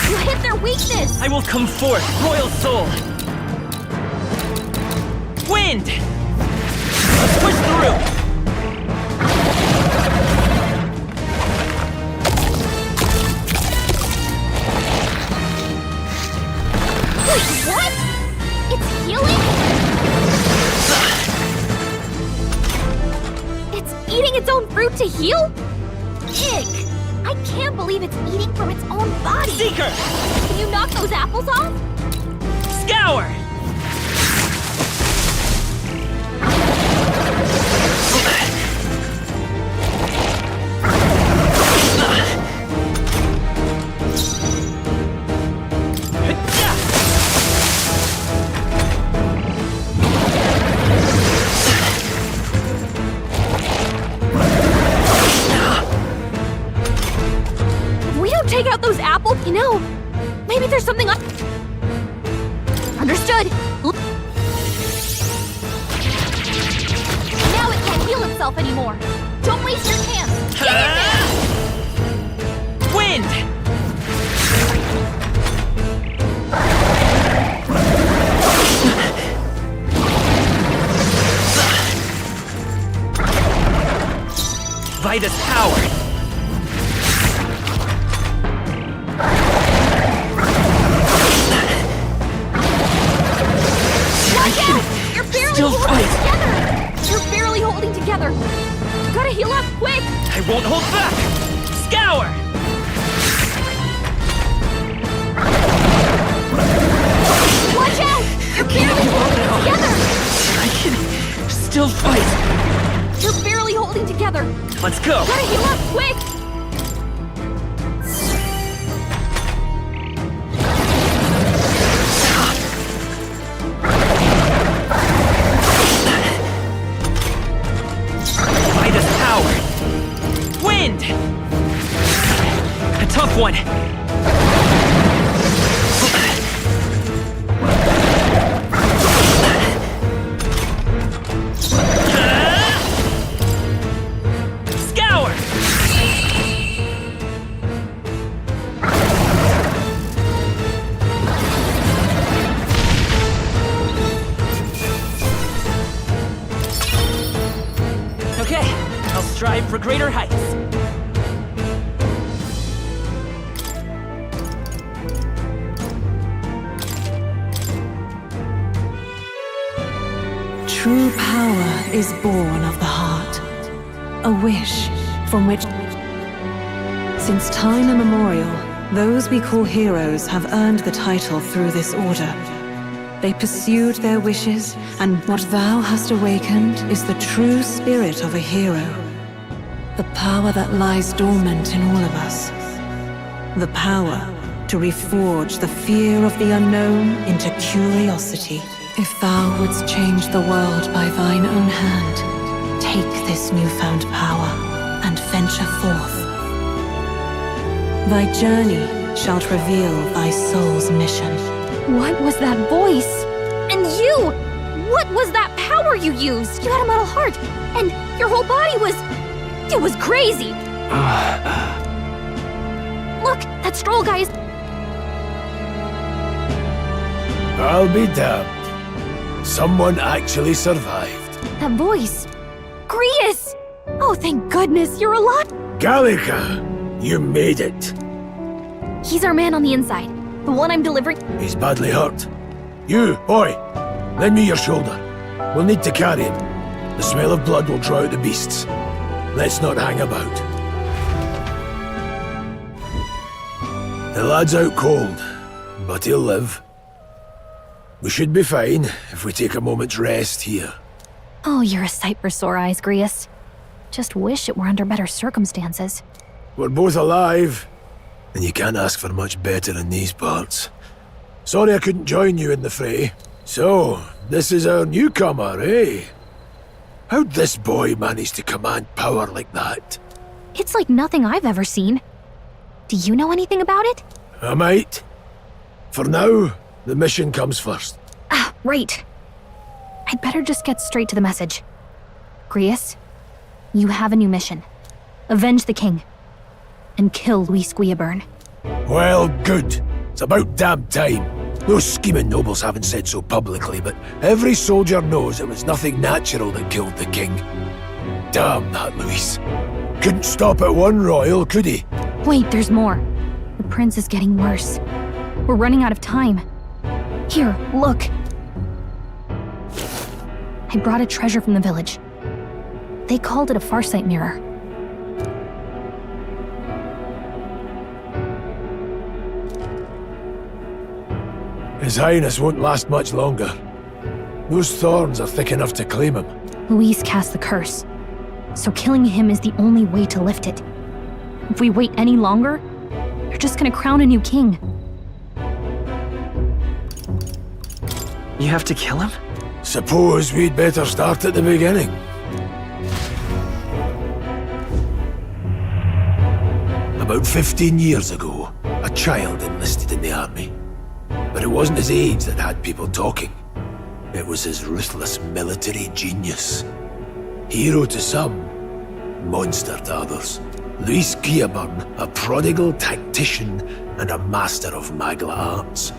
You hit their weakness! I will come forth, Royal Soul! Wind! Let's push through! Wait, what? It's healing? its own fruit to heal? Ick! I can't believe it's eating from its own body! Seeker! Can you knock those apples off? Scour! Take out those apples? You know, maybe there's something Understood. Now it can't heal itself anymore. Don't waste your chance. Get in there! Wind! Vitus power! Still fight! Together! You're barely holding together! You gotta heal up, quick! I won't hold back! Scour! Watch out! You're barely holding together! I can still fight! You're barely holding together! Let's go! You gotta heal up, quick! A tough one! Scour! Okay, I'll strive for greater heights. True power is born of the heart, a wish from which, since time immemorial, those we call heroes have earned the title through this order. They pursued their wishes, and what thou hast awakened is the true spirit of a hero. The power that lies dormant in all of us. The power to reforge the fear of the unknown into curiosity. If thou wouldst change the world by thine own hand, take this newfound power and venture forth. Thy journey shalt reveal thy soul's mission. What was that voice? And you! What was that power you used? You had a metal heart, and your whole body was... It was crazy! Look, that stroll guy is... I'll be damned. Someone actually survived. That voice. Grius! Oh, thank goodness, you're alive! Gallica, you made it. He's our man on the inside. The one I'm delivering... He's badly hurt. You, boy, lend me your shoulder. We'll need to carry him. The smell of blood will draw out the beasts. Let's not hang about. The lad's out cold, but he'll live. We should be fine if we take a moment's rest here. Oh, you're a sight for sore eyes, Grius. Just wish it were under better circumstances. We're both alive, and you can't ask for much better in these parts. Sorry I couldn't join you in the fray. So, this is our newcomer, eh? How'd this boy manage to command power like that? It's like nothing I've ever seen. Do you know anything about it? I might. For now, the mission comes first. Ah, right. I'd better just get straight to the message. Grius, you have a new mission. Avenge the king. And kill Luis Guillaburn. Well, good. It's about damn time. Those scheming nobles haven't said so publicly, but every soldier knows it was nothing natural that killed the king. Damn that Luis. Couldn't stop at one royal, could he? Wait, there's more. The prince is getting worse. We're running out of time. Here, look. I brought a treasure from the village. They called it a farsight mirror. His Highness won't last much longer. Those thorns are thick enough to claim him. Luis cast the curse, so killing him is the only way to lift it. If we wait any longer, they're just gonna crown a new king. You have to kill him? Suppose we'd better start at the beginning. About 15 years ago, a child enlisted in the army. But it wasn't his age that had people talking. It was his ruthless military genius. Hero to some, monster to others. Luis Guillaburn, a prodigal tactician and a master of Magla arts.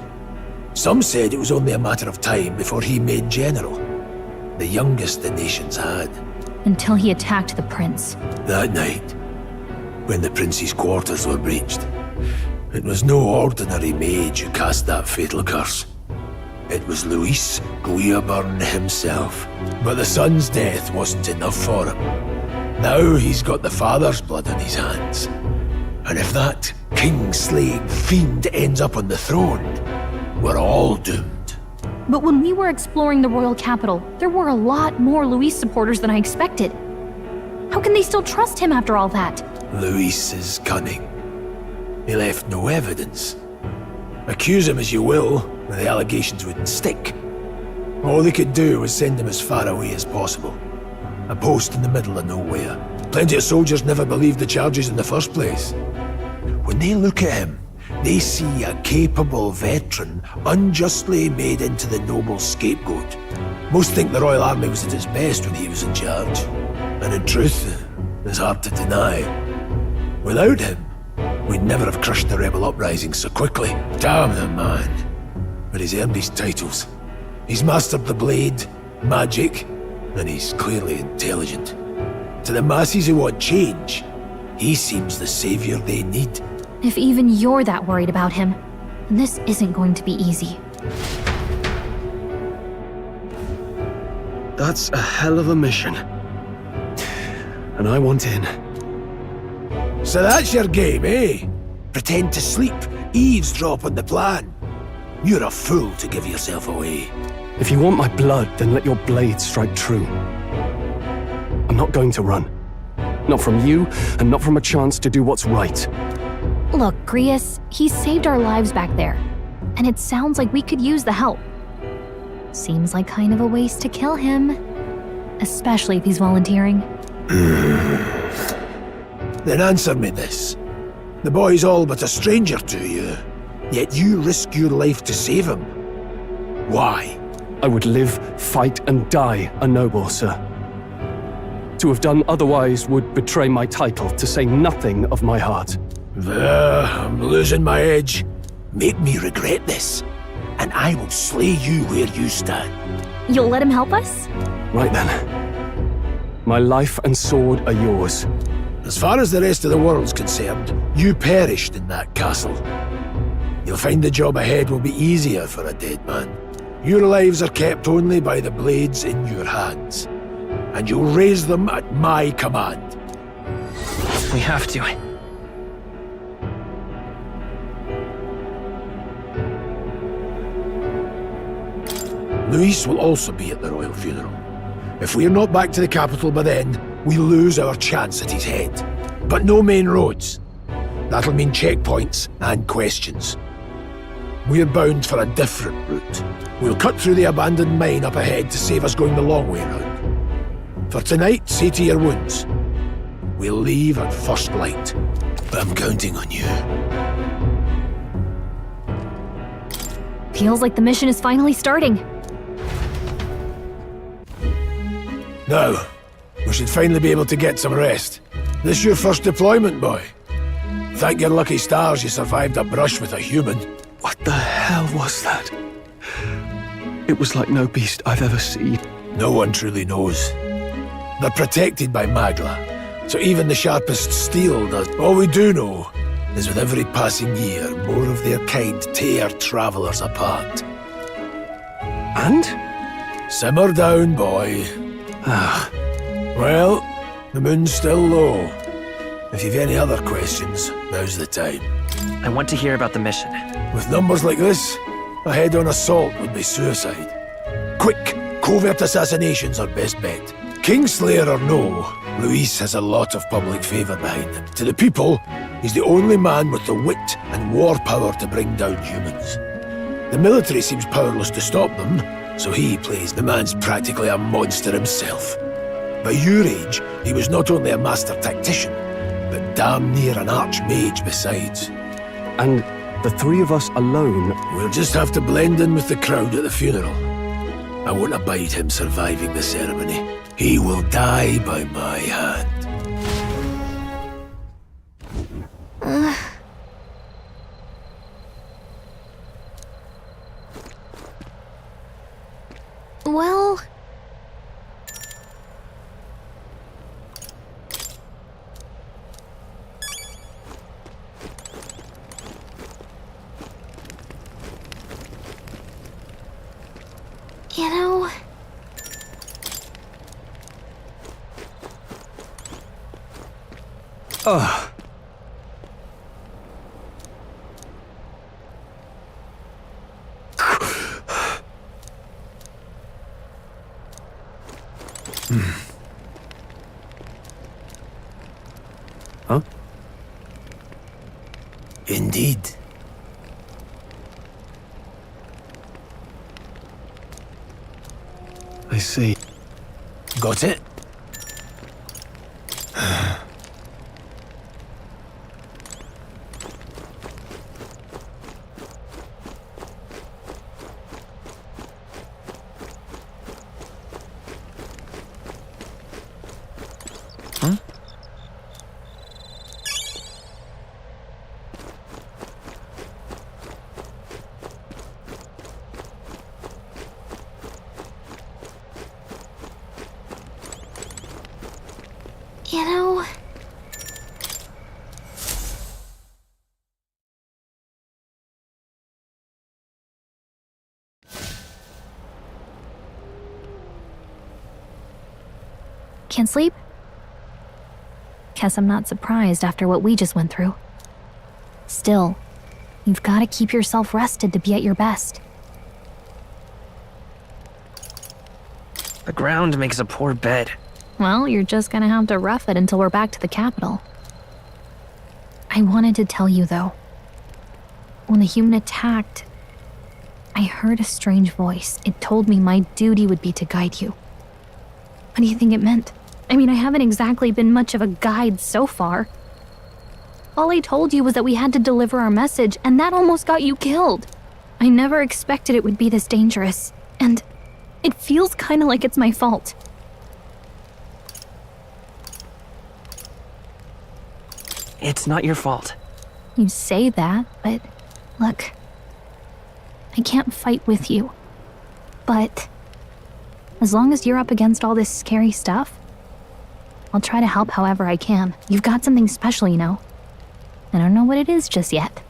Some said it was only a matter of time before he made general, the youngest the nations had. Until he attacked the prince. That night, when the prince's quarters were breached, it was no ordinary mage who cast that fatal curse. It was Luis Guillaburn himself. But the son's death wasn't enough for him. Now he's got the father's blood on his hands. And if that king-slaying fiend ends up on the throne, we're all doomed. But when we were exploring the royal capital, there were a lot more Luis supporters than I expected. How can they still trust him after all that? Luis is cunning. He left no evidence. Accuse him as you will, the allegations wouldn't stick. All they could do was send him as far away as possible. A post in the middle of nowhere. Plenty of soldiers never believed the charges in the first place. When they look at him, they see a capable veteran unjustly made into the noble scapegoat. Most think the Royal Army was at its best when he was in charge. And in truth, it's hard to deny. Without him, we'd never have crushed the rebel uprising so quickly. Damn the man. But he's earned his titles. He's mastered the blade, magic, and he's clearly intelligent. To the masses who want change, he seems the savior they need. If even you're that worried about him, then this isn't going to be easy. That's a hell of a mission. And I want in. So that's your game, eh? Pretend to sleep, eavesdrop on the plan. You're a fool to give yourself away. If you want my blood, then let your blade strike true. I'm not going to run. Not from you, and not from a chance to do what's right. Look, Grius, he saved our lives back there, and it sounds like we could use the help. Seems like kind of a waste to kill him, especially if he's volunteering. Then answer me this. The boy's all but a stranger to you, yet you risk your life to save him. Why? I would live, fight, and die a noble, sir. To have done otherwise would betray my title, to say nothing of my heart. I'm losing my edge. Make me regret this, and I will slay you where you stand. You'll let him help us? Right then. My life and sword are yours. As far as the rest of the world's concerned, you perished in that castle. You'll find the job ahead will be easier for a dead man. Your lives are kept only by the blades in your hands, and you'll raise them at my command. We have to. Luis will also be at the royal funeral. If we're not back to the capital by then, we lose our chance at his head. But no main roads. That'll mean checkpoints and questions. We're bound for a different route. We'll cut through the abandoned mine up ahead to save us going the long way round. For tonight, see to your wounds. We'll leave at first light. I'm counting on you. Feels like the mission is finally starting. Now, we should finally be able to get some rest. This your first deployment, boy. Thank your lucky stars you survived a brush with a human. What the hell was that? It was like no beast I've ever seen. No one truly knows. They're protected by Magla, so even the sharpest steel does. All we do know is with every passing year, more of their kind tear travelers apart. And? Simmer down, boy. Well, The moon's still low. If you've any other questions, now's the time. I want to hear about the mission. With numbers like this, a head-on assault would be suicide. Quick, covert assassinations are best bet. Kingslayer or no, Luis has a lot of public favour behind him. To the people, he's the only man with the wit and war power to bring down humans. The military seems powerless to stop them, so he plays the man's practically a monster himself. By your age, he was not only a master tactician, but damn near an archmage besides. And the three of us alone... We'll just have to blend in with the crowd at the funeral. I won't abide him surviving the ceremony. He will die by my hand. Well... You know... Ugh. Huh? Indeed. I see. Got it? You know... Can't sleep? Guess I'm not surprised after what we just went through. Still, you've got to keep yourself rested to be at your best. The ground makes a poor bed. Well, you're just gonna have to rough it until we're back to the capital. I wanted to tell you, though. When the human attacked, I heard a strange voice. It told me my duty would be to guide you. What do you think it meant? I mean, I haven't exactly been much of a guide so far. All I told you was that we had to deliver our message, and that almost got you killed. I never expected it would be this dangerous, and it feels kinda like it's my fault. It's not your fault. You say that, but look, I can't fight with you. But as long as you're up against all this scary stuff, I'll try to help however I can. You've got something special, you know. I don't know what it is just yet,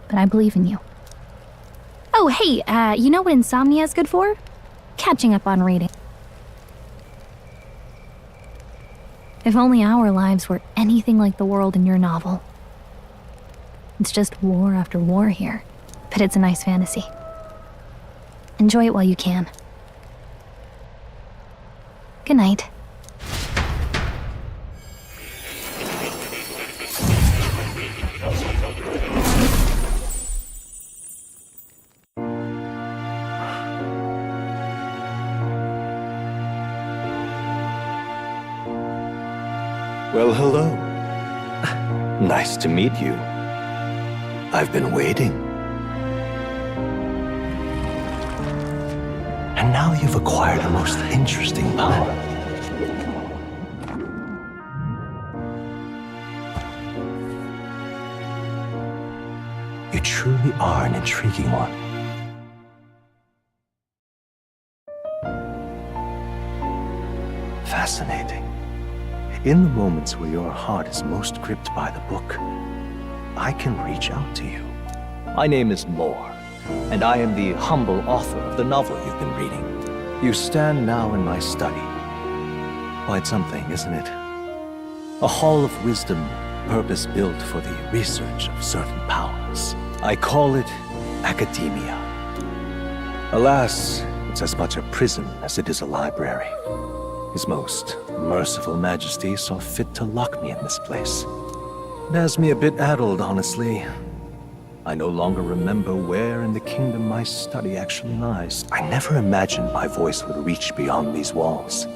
but I believe in you. Oh, hey, you know what insomnia is good for? Catching up on reading. If only our lives were anything like the world in your novel. It's just war after war here, but it's a nice fantasy. Enjoy it while you can. Good night. Well, hello. Nice to meet you. I've been waiting. And now you've acquired a most interesting power. You truly are an intriguing one. Fascinating. In the moments where your heart is most gripped by the book, I can reach out to you. My name is Moore, and I am the humble author of the novel you've been reading. You stand now in my study. quite something, isn't it? A hall of wisdom, purpose-built for the research of certain powers. I call it academia. Alas, it's as much a prison as it is a library. His Most Merciful Majesty saw fit to lock me in this place. It has me a bit addled, honestly. I no longer remember where in the kingdom my study actually lies. I never imagined my voice would reach beyond these walls.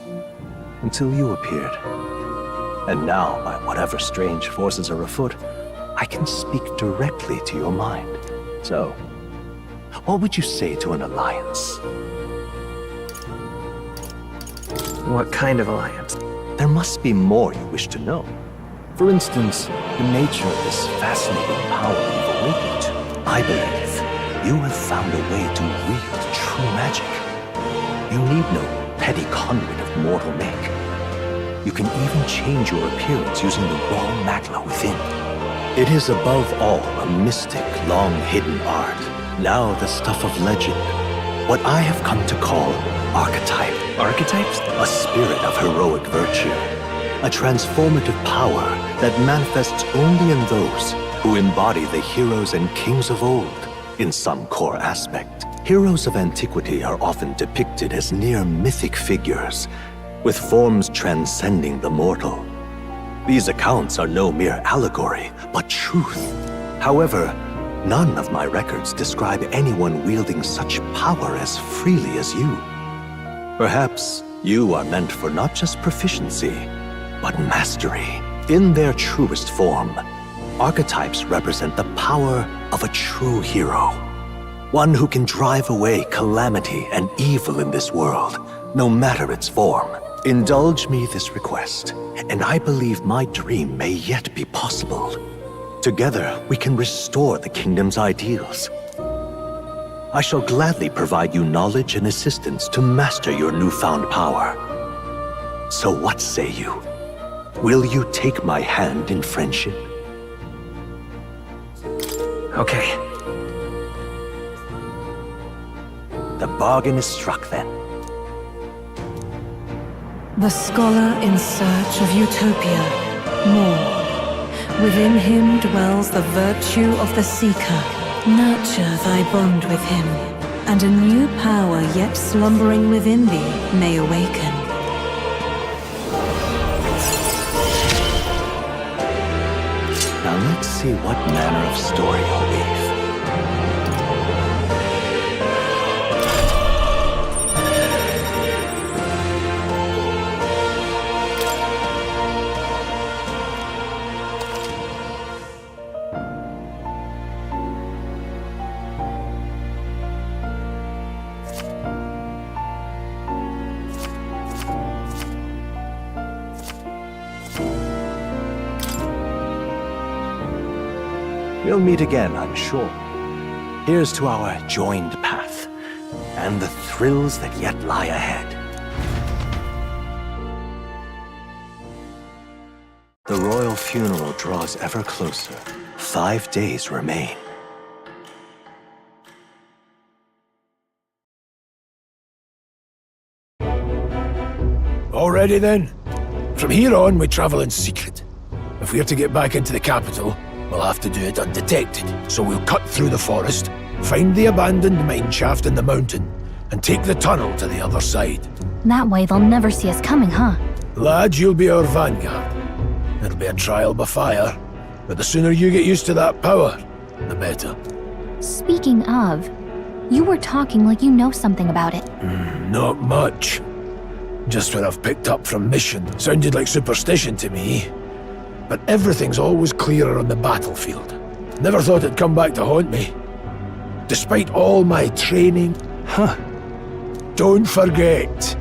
Until you appeared. And now, by whatever strange forces are afoot, I can speak directly to your mind. So, what would you say to an alliance? What kind of alliance? There must be more you wish to know. For instance, the nature of this fascinating power you've awakened to. I believe you have found a way to wield true magic. You need no petty conduit of mortal make. You can even change your appearance using the raw magla within. It is above all a mystic, long-hidden art. Now the stuff of legend. What I have come to call archetype. Archetypes? A spirit of heroic virtue. A transformative power that manifests only in those who embody the heroes and kings of old in some core aspect. Heroes of antiquity are often depicted as near mythic figures, with forms transcending the mortal. These accounts are no mere allegory, but truth. However, none of my records describe anyone wielding such power as freely as you. Perhaps you are meant for not just proficiency, but mastery. In their truest form, archetypes represent the power of a true hero. One who can drive away calamity and evil in this world, no matter its form. Indulge me this request, and I believe my dream may yet be possible. Together, we can restore the kingdom's ideals. I shall gladly provide you knowledge and assistance to master your newfound power. So what say you? Will you take my hand in friendship? Okay. The bargain is struck then. The scholar in search of utopia, more. Within him dwells the virtue of the seeker. Nurture thy bond with him, and a new power yet slumbering within thee may awaken. Now let's see what manner of story you'll weave. We'll meet again, I'm sure. Here's to our joined path, and the thrills that yet lie ahead. The royal funeral draws ever closer. 5 days remain. Already then? From here on, we travel in secret. If we're to get back into the capital, we'll have to do it undetected. So we'll cut through the forest, find the abandoned mine shaft in the mountain, and take the tunnel to the other side. That way they'll never see us coming, huh? Lad, you'll be our vanguard. It'll be a trial by fire, but the sooner you get used to that power, the better. Speaking of, you were talking like you know something about it. Not much. Just what I've picked up from mission. Sounded like superstition to me. But everything's always clearer on the battlefield. Never thought it'd come back to haunt me. Despite all my training. Huh. Don't forget.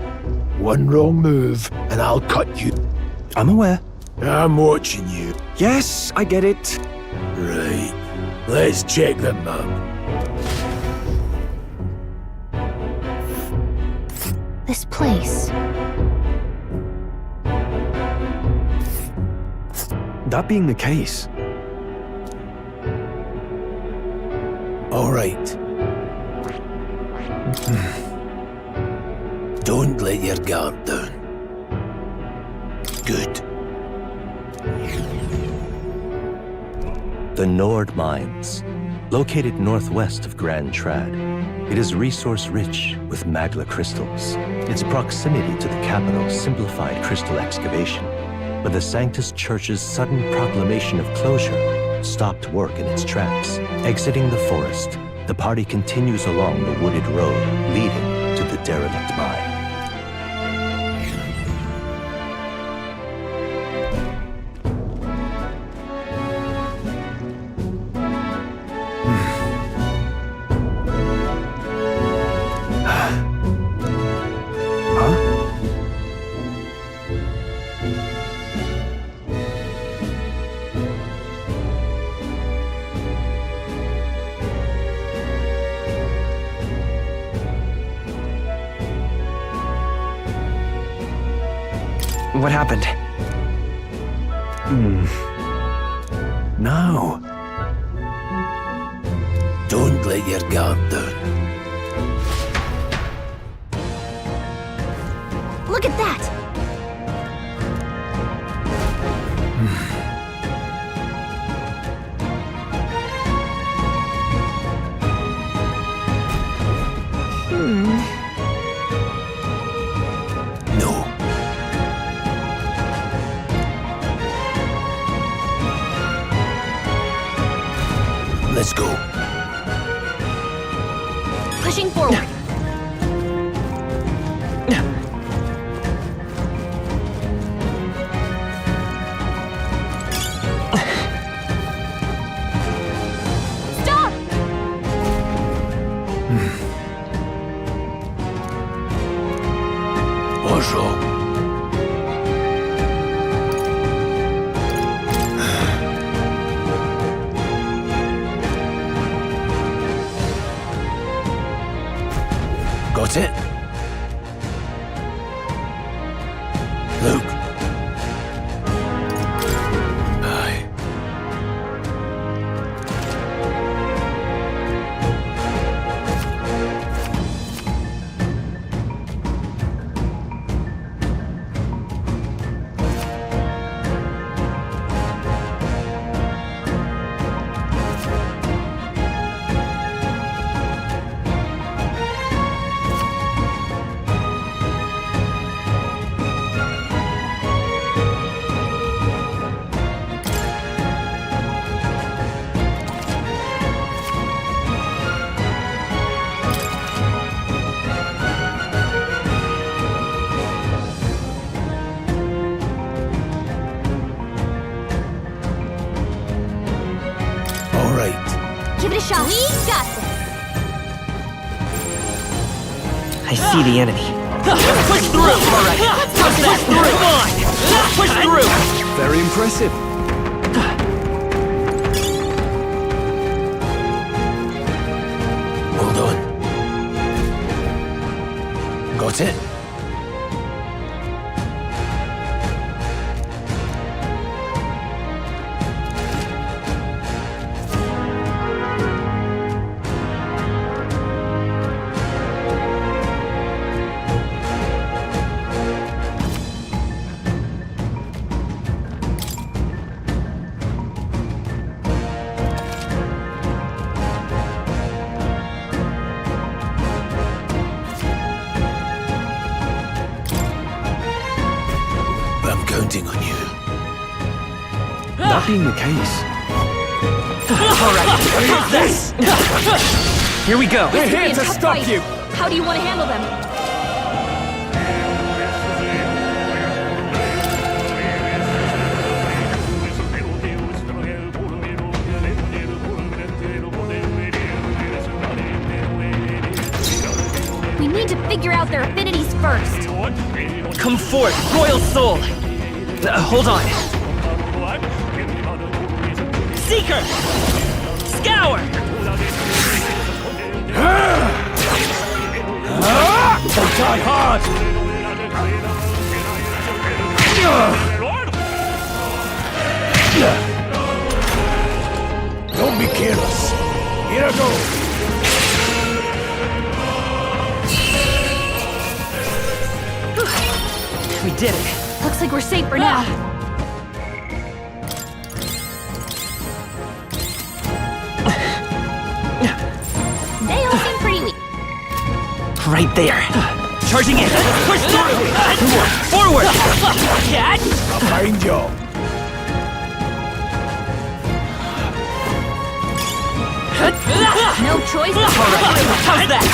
One wrong move, and I'll cut you. I'm aware. I'm watching you. Yes, I get it. Right. Let's check the map. This place. That being the case. All right. Don't let your guard down. good. The Nord Mines, located northwest of Grand Trad. It is resource-rich with magla crystals. Its proximity to the capital simplified crystal excavation, but the Sanctus Church's sudden proclamation of closure stopped work in its tracks. Exiting the forest, the party continues along the wooded road leading to the derelict mine. What happened? No. Don't let your guard down. Look at that! No. Let's go. Pushing forward. Stop! What's wrong? Got it? Look. Aye. All right. Give it a shot. We got this. I see the enemy. Push through! All right. Push through! Come on! Push through! Very impressive. Hold on. Got it? I'm counting on you. That being the case, All right. Here's this. here we go. We're here It's to a tough stop fight. you. How do you want to handle them? We need to figure out their affinities first. Come forth, Royal Soul. Hold on. Seeker! Scour! They die hard! Don't be careless. Here I go. We did it. Looks like we're safe for now. They all seem pretty weak. Right there. Charging in. Push through. Forward. Catch. Behind you. No choice. Alright, how's that?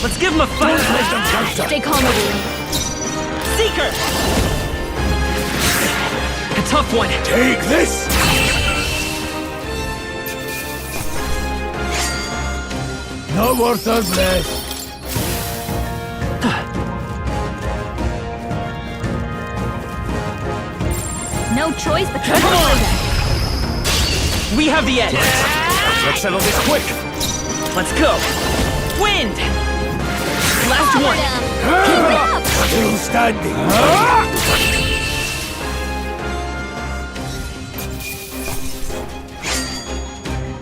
Let's give him a fight. Stay calm, everyone. Seeker! A tough one. Take this! Not worth our breath. No choice but to come on. We have the edge. Let's settle this quick. Let's go. Wind. Last one. Keep it up. Still standing.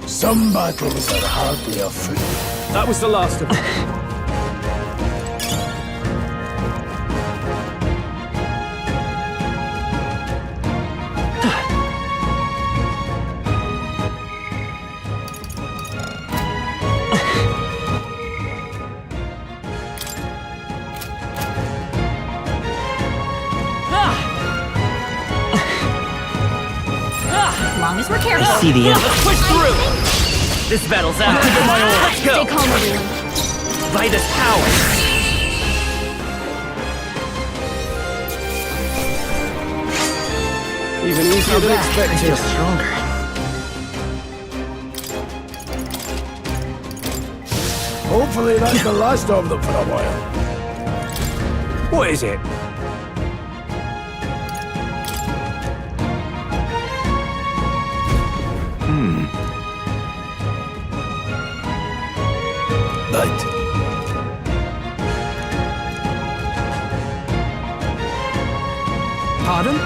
Some battles are hardly afoot. That was the last of them. As long as we're careful. I see the end. Let's push through. This battle's out. Let's go. Stay calm, everyone. By this power. Even easier than expected. Just stronger. Hopefully that's the last of them for a while. What is it? But Pardon?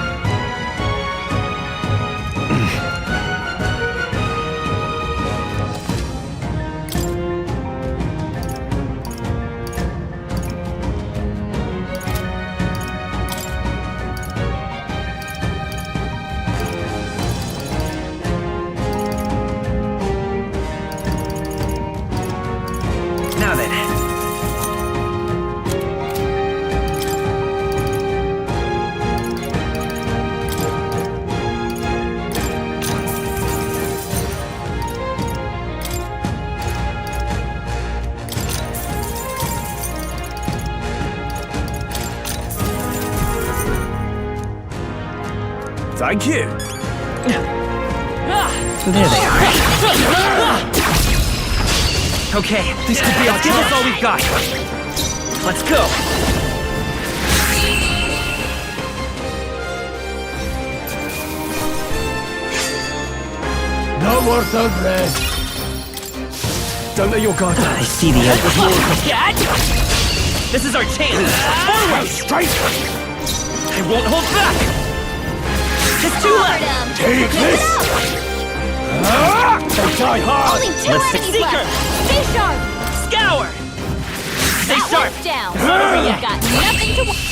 Now then. Thank you. There they are. Okay, this could be our chance. Give us all we've got. Let's go. not worth our breath. Don't let your guard down. I see the end. This is our chance. Forward! Strike! I won't hold back. Just two left. Take this! They die hard! Only two enemies left. Stay sharp! Scour! Stay That sharp! one's down. You've got nothing to worry.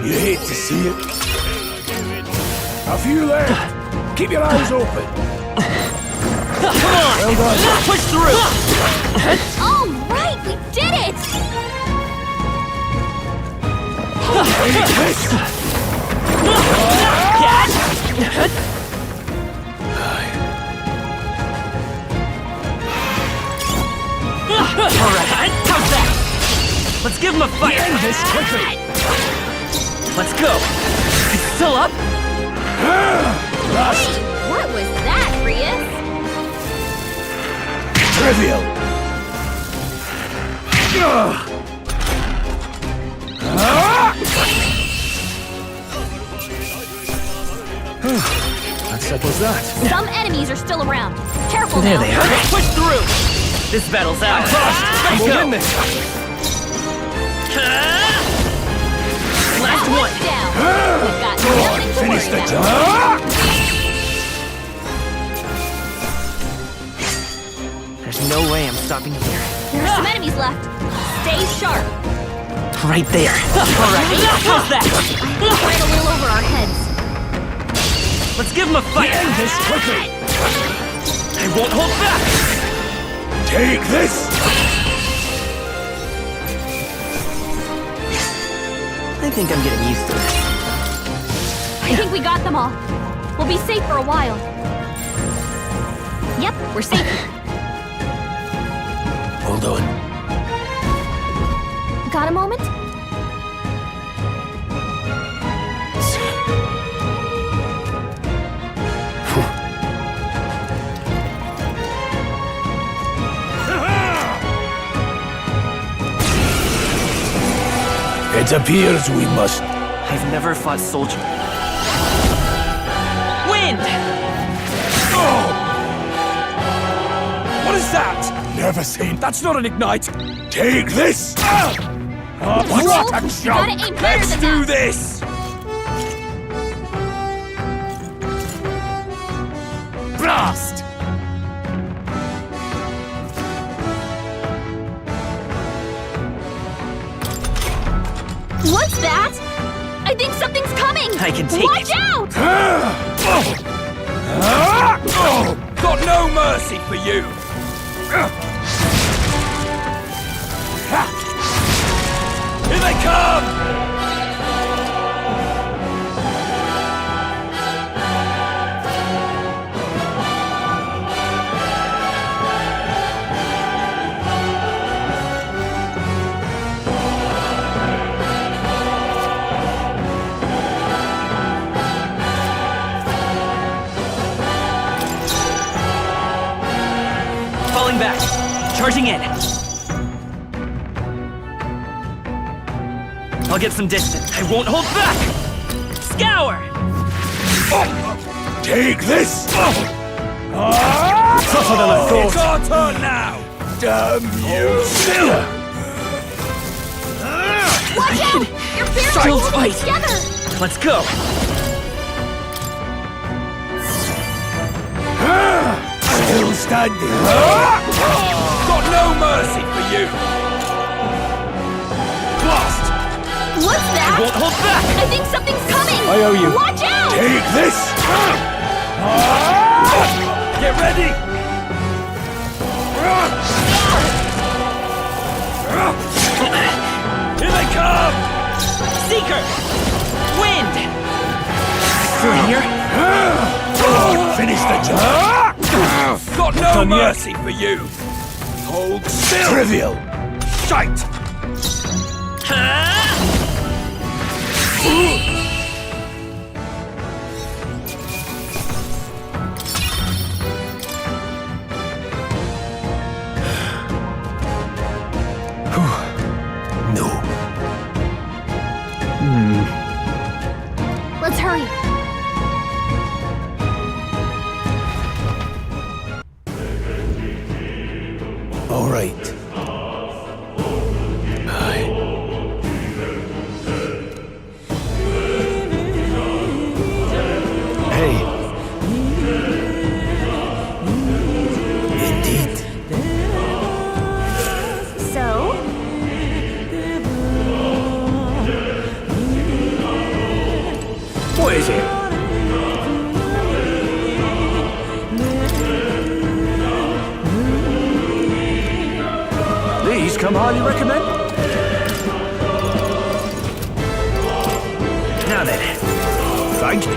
You hate to see it. A few left. Keep your eyes open. Come on! Well done. Push through! All right, we did it! Take this! Catch! Alright, how's that? Let's give him a fight! End this quickly! Let's go! He's still up? Last! What was that, Prius? Trivial! That settles that. Some enemies are still around. Careful There now. they are. Push through! This battle's out. Let's We'll go! win this. Last one! Down. We've got nothing to Finish worry the about. job! A There's no way I'm stopping here. There are some enemies left. Stay sharp. Right there. Alright, how's that? I think we're right a little over our heads. Let's give him a fight. End this quickly. I won't hold back. Take this. I think I'm getting used to this. I think we got them all. We'll be safe for a while. Yep, we're safe here. Hold on. Got a moment? It appears we must. I've never fought soldier. Wind! What is that? Never seen. That's not an ignite. Take this. What a You show! gotta aim better Let's than do that. this. Blast! What's that? I think something's coming! I can take Watch it. out! Got no mercy for you. Here they come! Falling back. Charging in. I'll get some distance. I won't hold back! Scour! Take this. Tougher than I thought. It's our turn now! Damn you! Watch out! You're barely Still holding fight. together! Let's go! Still standing. Got no mercy for you! Blast! What's that? Won't hold back! I think something's coming! I owe you. Watch out! Take this. Get ready! Here they come! Seeker! Wind! Through here? Finish the job. Got no mercy for you! Hold still! Trivial. Shite! No. Let's hurry. All right. Aye. Hey. Indeed. So? What is it? These come highly recommended. Now then. Thank you.